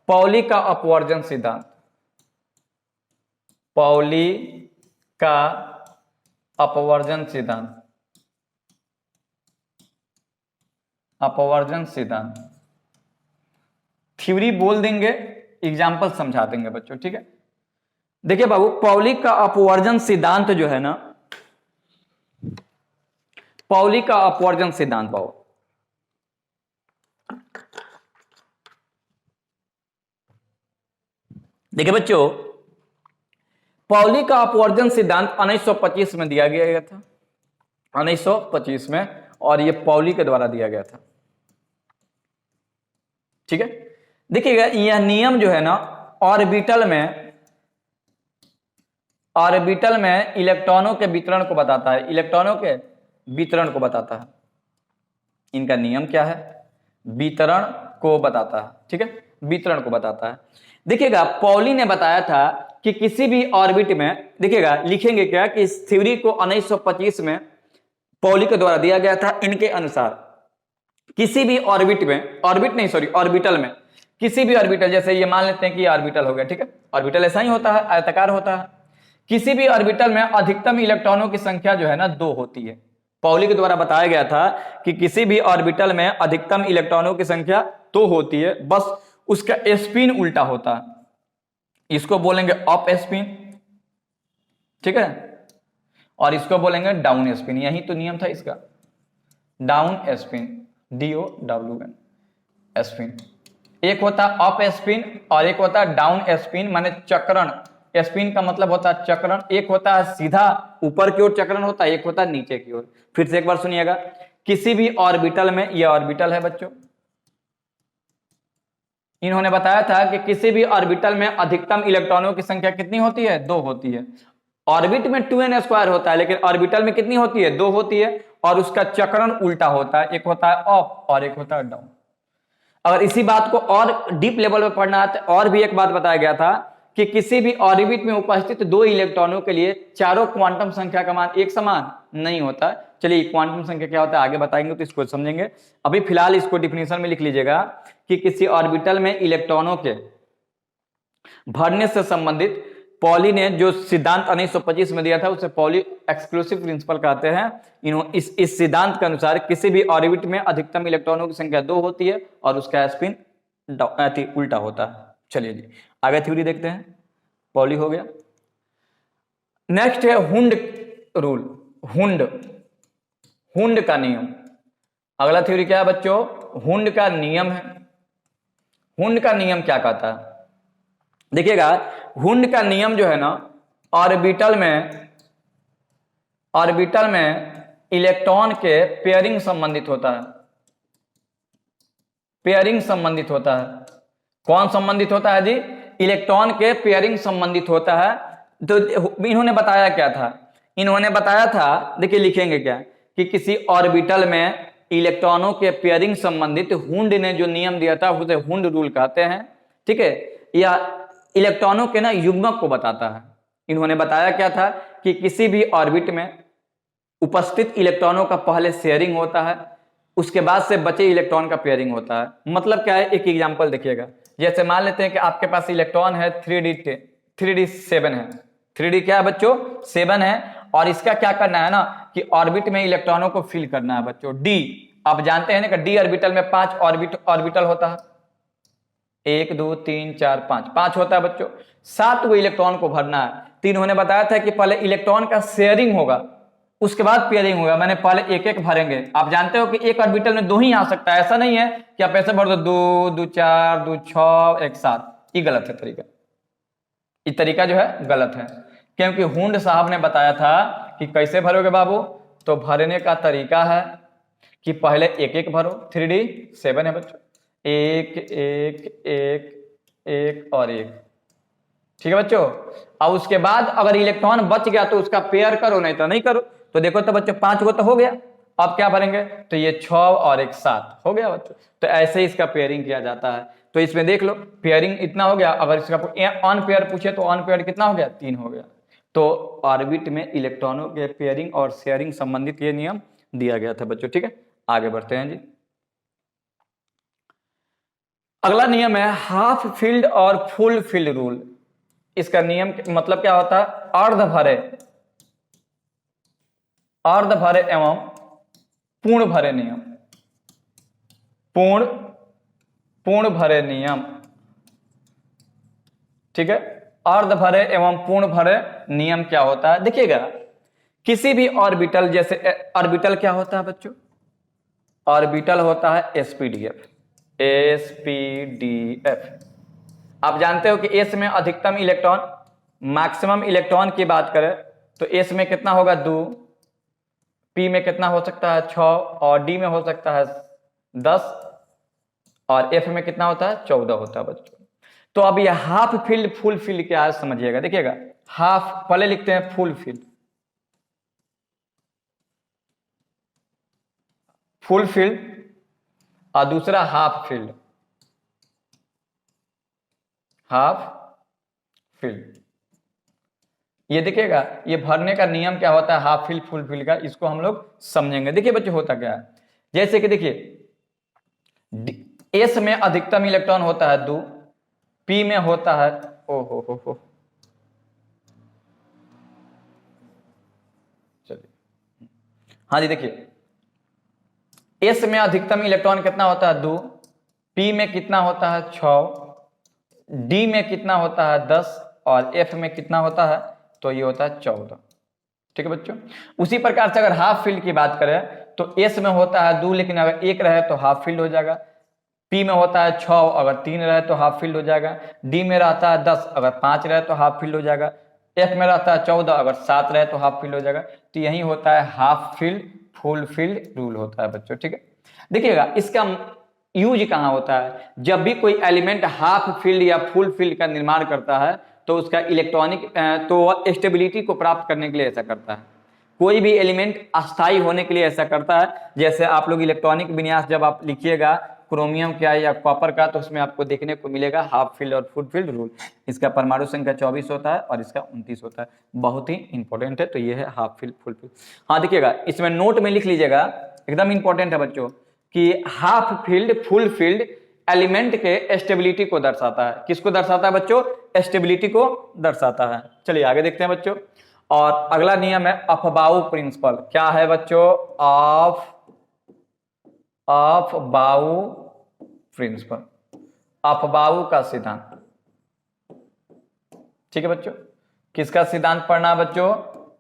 पॉली का अपवर्जन सिद्धांत, पॉली का अपवर्जन सिद्धांत, अपवर्जन सिद्धांत थ्योरी बोल देंगे, एग्जाम्पल समझा देंगे बच्चों, ठीक है। देखिए बाबू, पॉली का अपवर्जन सिद्धांत जो है ना, पॉली का अपवर्जन सिद्धांत बाबू, देखिए बच्चों, पॉली का अपवर्जन सिद्धांत 1925 में दिया गया था, 1925 में, और ये पॉली के द्वारा दिया गया था, ठीक है। देखिएगा यह नियम जो है ना ऑर्बिटल में इलेक्ट्रॉनों के वितरण को बताता है, इलेक्ट्रॉनों के वितरण को बताता है। इनका नियम क्या है, वितरण को बताता है, ठीक है, वितरण को बताता है। देखिएगा पॉली ने बताया था कि किसी भी ऑर्बिट में, देखिएगा लिखेंगे क्या कि इस थ्योरी को 1925 में पॉली के द्वारा दिया गया था। इनके अनुसार किसी भी ऑर्बिट में, ऑर्बिटल में, किसी भी ऑर्बिटल, जैसे ये मान लेते हैं कि ये ऑर्बिटल हो गया, ठीक है, ऑर्बिटल ऐसा ही होता है, आयताकार होता है। किसी भी ऑर्बिटल में अधिकतम इलेक्ट्रॉनों की संख्या जो है ना 2 होती है। पॉली के द्वारा बताया गया था कि किसी भी ऑर्बिटल में अधिकतम इलेक्ट्रॉनों की संख्या 2 होती है, बस उसका स्पिन उल्टा होता है, इसको बोलेंगे अप स्पिन, ठीक है, और इसको बोलेंगे डाउन स्पिन। यही तो नियम था इसका, डाउन स्पिन, DOWN स्पिन। एक होता है अप स्पिन और एक होता है डाउन स्पिन, माने चक्रण। स्पिन का मतलब होता है चक्रण। एक होता है सीधा ऊपर की ओर चक्रण होता है, एक होता है नीचे की ओर। फिर से एक बार सुनिएगा, किसी भी ऑर्बिटल में, यह ऑर्बिटल है बच्चों, इन्होंने बताया था कि किसी भी ऑर्बिटल में अधिकतम इलेक्ट्रॉनों की संख्या कितनी होती है, 2 होती है। ऑर्बिट में 2n स्क्वायर होता है, लेकिन ऑर्बिटल में कितनी होती है, 2 होती है, और उसका चक्रण उल्टा होता है, एक होता है अप और एक होता है डाउन। अगर इसी बात को और डीप लेवल पर पढ़ना है, और भी एक बात बताया गया था कि किसी भी ऑर्बिट में उपस्थित 2 इलेक्ट्रॉनों के लिए चारों क्वांटम संख्या का मान एक समान नहीं होता। चलिए क्वांटम संख्या क्या होता है आगे बताएंगे, तो इसको समझेंगे। अभी फिलहाल इसको डिफिनेशन में लिख लीजिएगा कि किसी ऑर्बिटल में इलेक्ट्रॉनों के भरने से संबंधित पॉली ने जो सिद्धांत 1925 में दिया था उसे पॉली एक्सक्लूसिव प्रिंसिपल कहते हैं। इस सिद्धांत के अनुसार किसी भी ऑर्बिट में अधिकतम इलेक्ट्रॉनों की संख्या 2 होती है और उसका स्पिन उल्टा होता है। चलिए जी आगे थ्योरी देखते हैं, पॉली हो गया। नेक्स्ट है हुंड रूल, हुंड का नियम। अगला थ्योरी क्या है बच्चों, हुंड का नियम है। हुंड का नियम क्या कहता है, देखिएगा हुंड का नियम जो है ना ऑर्बिटल में इलेक्ट्रॉन के पेयरिंग संबंधित होता है, पेयरिंग संबंधित होता है। कौन संबंधित होता है जी, इलेक्ट्रॉन के पेयरिंग संबंधित होता है। तो इन्होंने बताया क्या था, इन्होंने बताया था, देखिए लिखेंगे क्या कि किसी ऑर्बिटल में इलेक्ट्रॉनों के पेयरिंग संबंधित हुंड ने जो नियम दिया था उसे हुंड रूल कहते हैं, ठीक है। या इलेक्ट्रॉनों के ना युग्मक को बताता है। इन्होंने बताया क्या था कि किसी भी ऑर्बिट में उपस्थित इलेक्ट्रॉनों का पहले शेयरिंग होता है, उसके बाद से बचे इलेक्ट्रॉन का पेयरिंग होता है। मतलब क्या है, एक एग्जांपल देखिएगा, जैसे मान लेते हैं कि आपके पास इलेक्ट्रॉन है 3d7 है, 3d क्या है बच्चों 7 है, और इसका क्या करना है ना कि ऑर्बिट में इलेक्ट्रॉनों को फिल करना है बच्चों। डी आप जानते हैं ना कि डी ऑर्बिटल में 5 ऑर्बिटल होता है, 1 2 3 4 5 होता है बच्चों। 7 इलेक्ट्रॉन को भरना है, 3 होने बताया था कि पहले इलेक्ट्रॉन का शेयरिंग होगा, उसके बाद पेयरिंग होगा, मैंने पहले एक एक भरेंगे। आप जानते हो कि एक ऑर्बिटल में 2 ही आ सकता है, ऐसा नहीं है कि आप ऐसे भर दो 2, 2 4, 2 6, 1 7। ये गलत है तरीका, ये तरीका जो है गलत है, क्योंकि हुंड साहब ने बताया था कि कैसे भरोगे बाबू। तो भरने का तरीका है कि पहले एक एक भरो, 3D 7 है बच्चों, 1 1 1 1 और 1, ठीक है बच्चों। अब उसके बाद अगर इलेक्ट्रॉन बच गया तो उसका पेयर करो, नहीं तो नहीं करो। तो देखो तो बच्चों 5 को तो हो गया, अब क्या भरेंगे, तो ये 6 और 1 7 हो गया बच्चों। तो ऐसे ही इसका पेयरिंग किया जाता है। तो इसमें देख लो पेयरिंग इतना हो गया, अगर इसका ऑन पेयर पूछे तो ऑन पेयर कितना हो गया, 3 हो गया। तो ऑर्बिट में इलेक्ट्रॉनों के पेयरिंग और शेयरिंग संबंधित ये नियम दिया गया था बच्चों, ठीक है। आगे बढ़ते हैं जी। अगला नियम है हाफ फील्ड और फुल फील्ड रूल। इसका नियम मतलब क्या होता है, अर्ध भरे एवं पूर्ण भरे नियम, पूर्ण भरे नियम, ठीक है। अर्ध भरे एवं पूर्ण भरे नियम क्या होता है, देखिएगा किसी भी ऑर्बिटल, जैसे ऑर्बिटल क्या होता है बच्चों, ऑर्बिटल होता है एसपीडीएफ, आप जानते हो कि एस में अधिकतम इलेक्ट्रॉन, मैक्सिमम इलेक्ट्रॉन की बात करें तो एस में कितना होगा 2, पी में कितना हो सकता है 6, और डी में हो सकता है 10, और एफ में कितना होता है 14 होता है बच्चों। तो अब ये हाफ फील्ड फुल फील्ड क्या है समझिएगा, देखिएगा हाफ पहले लिखते हैं फुल फील्ड, और दूसरा हाफ फील्ड, ये देखिएगा ये भरने का नियम क्या होता है हाफ फील्ड फुल फील्ड का, इसको हम लोग समझेंगे। देखिए बच्चे होता क्या है, जैसे कि देखिए एस में अधिकतम इलेक्ट्रॉन होता है 2, पी में होता है चलिए हाँ जी, देखिए एस में अधिकतम इलेक्ट्रॉन कितना होता है 2, पी में कितना होता है 6, डी में कितना होता है 10, और एफ में कितना होता है, तो ये होता है 14, ठीक है बच्चों। उसी प्रकार से अगर हाफ फील्ड की बात करें तो एस में होता है 2, लेकिन अगर 1 रहे तो हाफ फील्ड हो जाएगा, पी में होता है 6, अगर 3 रहे तो हाफ फील्ड हो जाएगा, डी में रहता है 10, अगर 5 रहे तो हाफ फील्ड हो जाएगा, एफ में रहता है 14, अगर 7 रहे तो हाफ फील्ड हो जाएगा। तो यही होता है half field full field rule होता है बच्चों, ठीक है। देखिएगा इसका यूज कहाँ होता है, जब भी कोई एलिमेंट हाफ फील्ड या फुल फील्ड का निर्माण करता है तो उसका इलेक्ट्रॉनिक तो स्टेबिलिटी को प्राप्त करने के लिए ऐसा करता है। कोई भी एलिमेंट अस्थायी होने के लिए ऐसा करता है। जैसे आप लोग इलेक्ट्रॉनिक विन्यास जब आप लिखिएगा क्रोमियम का या कॉपर का, तो उसमें आपको देखने को मिलेगा हाफ फील्ड और फुल फील्ड रूल। इसका परमाणु संख्या 24 होता है और इसका 29 होता है, बहुत ही इंपॉर्टेंट है। तो ये है हाफ फील्ड फुल फील्ड। हाँ देखिएगा इसमें नोट में लिख लीजिएगा, एकदम इंपॉर्टेंट है बच्चों, कि half field full field element के स्टेबिलिटी को दर्शाता है। किसको दर्शाता है बच्चों, स्टेबिलिटी को दर्शाता है। चलिए आगे देखते हैं बच्चों। और अगला नियम है अफबाऊ प्रिंसिपल। क्या है बच्चों, अफबाऊ प्रिंसिपल, अफबाऊ का सिद्धांत, ठीक है बच्चों। किसका सिद्धांत पढ़ना है बच्चों,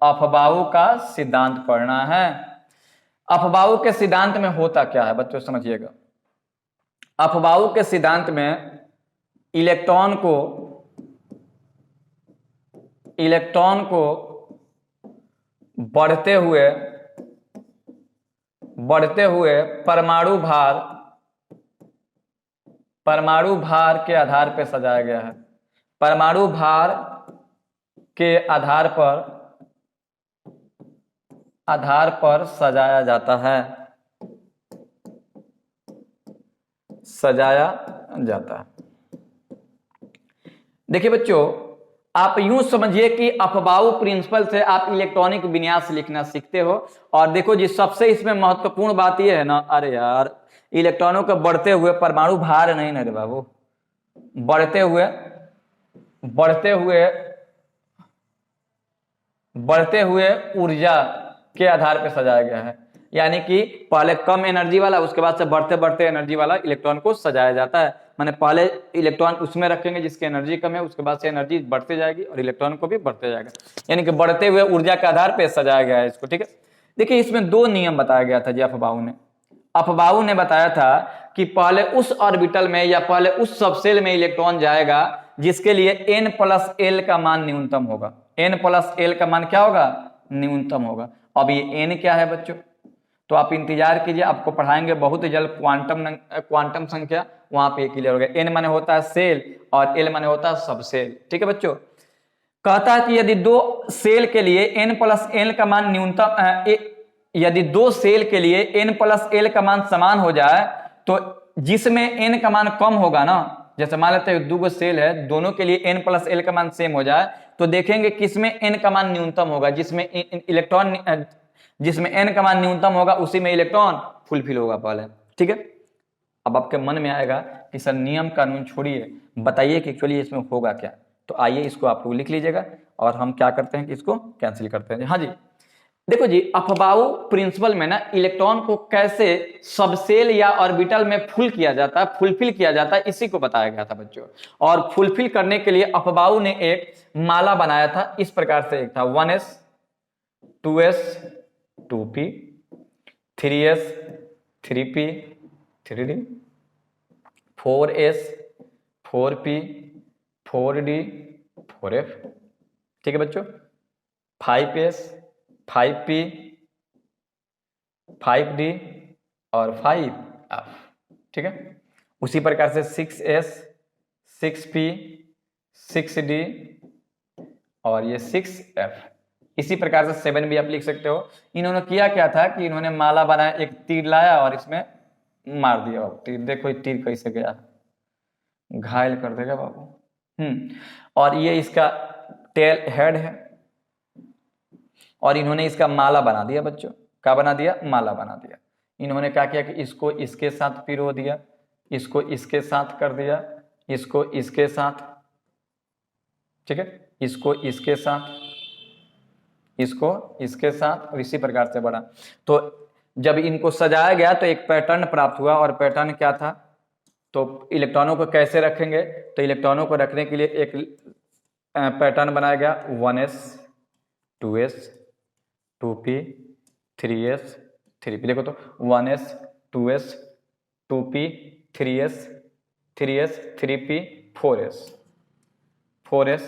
अफबाऊ का सिद्धांत पढ़ना है। अफबाऊ के सिद्धांत में होता क्या है बच्चों समझिएगा। अफबाऊ के सिद्धांत में इलेक्ट्रॉन को बढ़ते हुए परमाणु भार के आधार पर सजाया गया है। परमाणु भार के आधार पर सजाया जाता है, देखिए बच्चों आप यूं समझिए कि अफबाऊ प्रिंसिपल से आप इलेक्ट्रॉनिक विन्यास लिखना सीखते हो। और देखो जी सबसे इसमें महत्वपूर्ण बात यह है ना, अरे यार इलेक्ट्रॉनों के बढ़ते हुए परमाणु भार नहीं ना रे बाबू, बढ़ते हुए ऊर्जा के आधार पर सजाया गया है। यानी कि पहले कम एनर्जी वाला, उसके बाद से बढ़ते बढ़ते एनर्जी वाला इलेक्ट्रॉन को सजाया जाता है। माने पहले इलेक्ट्रॉन उसमें रखेंगे जिसकी एनर्जी कम है, उसके बाद से एनर्जी बढ़ते जाएगी और इलेक्ट्रॉन को भी बढ़ते जाएगा, यानी कि बढ़ते हुए ऊर्जा के आधार पर सजाया गया है इसको। ठीक है, देखिए इसमें दो नियम बताया गया था जी अफबाऊ ने बताया था कि पहले उस ऑर्बिटल में या पहले उस सबसेल में इलेक्ट्रॉन जाएगा जिसके लिए n+l का मान न्यूनतम होगा। n+l का मान क्या होगा? न्यूनतम होगा। अब ये n क्या है बच्चों? तो आप इंतजार कीजिए, आपको पढ़ाएंगे बहुत ही जल्द क्वांटम संख्या, वहां पे क्लियर हो गया। n माने होता है सेल और l माने होता है सबसेल। ठीक है बच्चों, कहता है कि यदि दो सेल के लिए n+l का मान न्यूनतम, यदि दो सेल के लिए n+l का मान समान हो जाए तो जिसमें n का मान कम होगा ना, जैसे मान लेते हैं दो सेल है, दोनों के लिए n+l का मान सेम हो जाए तो देखेंगे किसमें n का मान न्यूनतम होगा, जिसमें n का मान न्यूनतम होगा उसी में इलेक्ट्रॉन फुलफिल होगा पहले। ठीक है, अब आपके मन में आएगा कि सर नियम कानून छोड़िए, बताइए कि एक्चुअली इसमें होगा क्या। तो आइए इसको आप लोग लिख लीजिएगा और हम क्या करते हैं कि इसको कैंसिल करते हैं। हाँ जी, देखो जी, अफबाऊ प्रिंसिपल में ना इलेक्ट्रॉन को कैसे सबसेल या ऑर्बिटल में फुलफिल किया जाता है, इसी को बताया गया था बच्चों। और फुलफिल करने के लिए अफबाऊ ने एक माला बनाया था, इस प्रकार से एक था 1s 2s 2p 3s 3p 3d 4s 4p 4d 4f। ठीक है बच्चों, 5s 5p 5d और 5f। ठीक है, उसी प्रकार से 6s 6p 6d और ये 6f। इसी प्रकार से 7 भी आप लिख सकते हो। इन्होंने किया क्या था कि इन्होंने माला बनाया, एक तीर लाया और इसमें मार दिया। तीर देखो तीर कैसे गया, घायल कर देगा बाबू। और ये इसका टेल हेड है और इन्होंने इसका माला बना दिया बच्चों। क्या बना दिया? माला बना दिया। इन्होंने क्या किया कि इसको इसके साथ पिरो दिया, इसको इसके साथ कर दिया, इसको इसके साथ, ठीक है, इसको इसके साथ, इसको इसके साथ और इसी प्रकार से बढ़ा। तो जब इनको सजाया गया तो एक पैटर्न प्राप्त हुआ और पैटर्न क्या था? तो इलेक्ट्रॉनों को कैसे रखेंगे? तो इलेक्ट्रॉनों को रखने के लिए एक पैटर्न बनाया गया 1s 2s 2p 3s 3p। देखो तो 1s 2s 2p 3s 3s 3p 4s 4s।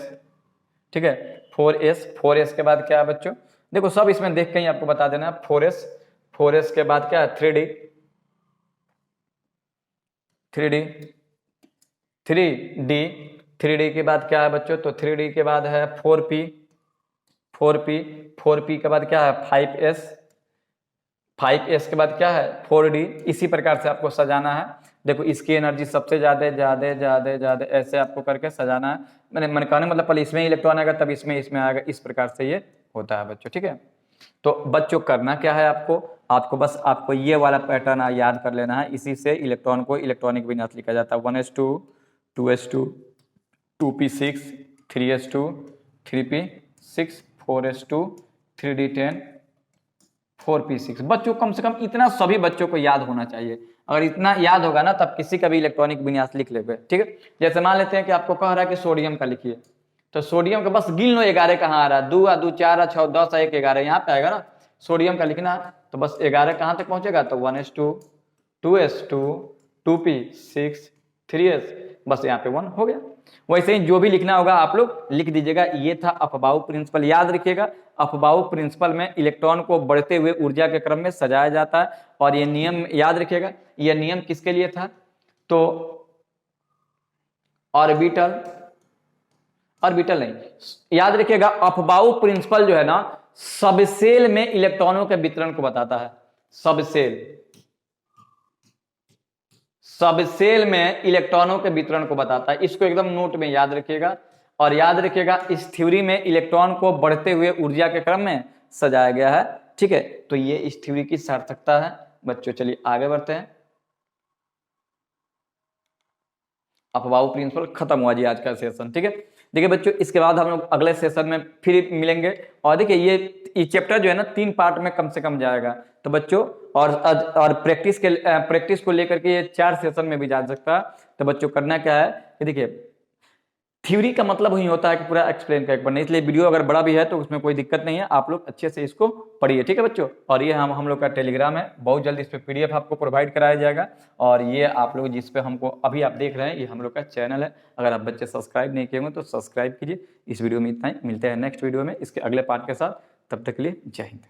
ठीक है, 4s के बाद क्या है बच्चों? देखो सब इसमें देख के ही आपको बता देना। 4s के बाद क्या है? 3d 3d के बाद क्या है बच्चों? तो 3d के बाद है 4p के बाद क्या है? 5s के बाद क्या है? 4d। इसी प्रकार से आपको सजाना है। देखो इसकी एनर्जी सबसे ज्यादा ऐसे आपको करके सजाना है। मैंने कहने मतलब पहले इसमें इलेक्ट्रॉन आएगा तब इसमें आएगा, इस प्रकार से ये होता है बच्चों। ठीक है, तो बच्चों करना क्या है आपको बस आपको ये वाला पैटर्न याद कर लेना है। इसी से इलेक्ट्रॉन को इलेक्ट्रॉनिक विन्यास लिखा जाता है। 1s2 2s2 2p6 3s2 3p6 4s2 3d10 4p6। बच्चों कम से कम इतना सभी बच्चों को याद होना चाहिए। अगर इतना याद होगा ना तब किसी का भी इलेक्ट्रॉनिक विन्यास लिख लेंगे। ठीक है, जैसे मान लेते हैं कि आपको कह रहा है कि सोडियम का लिखिए, तो सोडियम का बस गिन लो 11 कहाँ आ रहा है, 2 2 4 6 10 1 11 यहाँ पे आएगा ना। सोडियम का लिखना तो बस 11 कहाँ तक पहुंचेगा? तो 1s2 2s2 2p6 3s, बस यहाँ पे 1 हो गया। वैसे ही जो भी लिखना होगा आप लोग लिख दीजिएगा। ये था अफबाऊ प्रिंसिपल, याद रखिएगा। अफबाऊ प्रिंसिपल में इलेक्ट्रॉन को बढ़ते हुए ऊर्जा के क्रम में सजाया जाता है। और ये नियम याद रखिएगा, यह नियम किसके लिए था? तो ऑर्बिटल नहीं, याद रखिएगा अफबाऊ प्रिंसिपल जो है ना सबसेल में इलेक्ट्रॉनों के वितरण को बताता है। सबसेल में इलेक्ट्रॉनों के वितरण को बताता है। इसको एकदम नोट में याद रखिएगा। और याद रखिएगा इस थ्योरी में इलेक्ट्रॉन को बढ़ते हुए ऊर्जा के क्रम में सजाया गया है। ठीक है, तो ये इस थ्योरी की सार्थकता है बच्चों। चलिए आगे बढ़ते हैं। अफबाऊ प्रिंसिपल खत्म हुआ जी आज का सेशन। ठीक है, देखिए बच्चों, इसके बाद हम लोग अगले सेशन में फिर मिलेंगे। और देखिए ये चैप्टर जो है ना 3 पार्ट में कम से कम जाएगा, तो बच्चों और प्रैक्टिस को लेकर के ये 4 सेशन में भी जा सकता है। तो बच्चों करना क्या है कि देखिए थ्योरी का मतलब ही होता है कि पूरा एक्सप्लेन करके पढ़ना, इसलिए वीडियो अगर बड़ा भी है तो उसमें कोई दिक्कत नहीं है, आप लोग अच्छे से इसको पढ़िए, ठीक है बच्चों। और ये हम लोग का टेलीग्राम है, बहुत जल्द इस पे पीडीएफ आपको प्रोवाइड कराया जाएगा। और ये आप लोग जिस पे हमको अभी आप देख रहे हैं, ये हम लोग का चैनल है, अगर आप बच्चे सब्सक्राइब नहीं किए होंगे तो सब्सक्राइब कीजिए। इस वीडियो में इतना ही, मिलते हैं नेक्स्ट वीडियो में इसके अगले पार्ट के साथ, तब तक के लिए जय हिंद।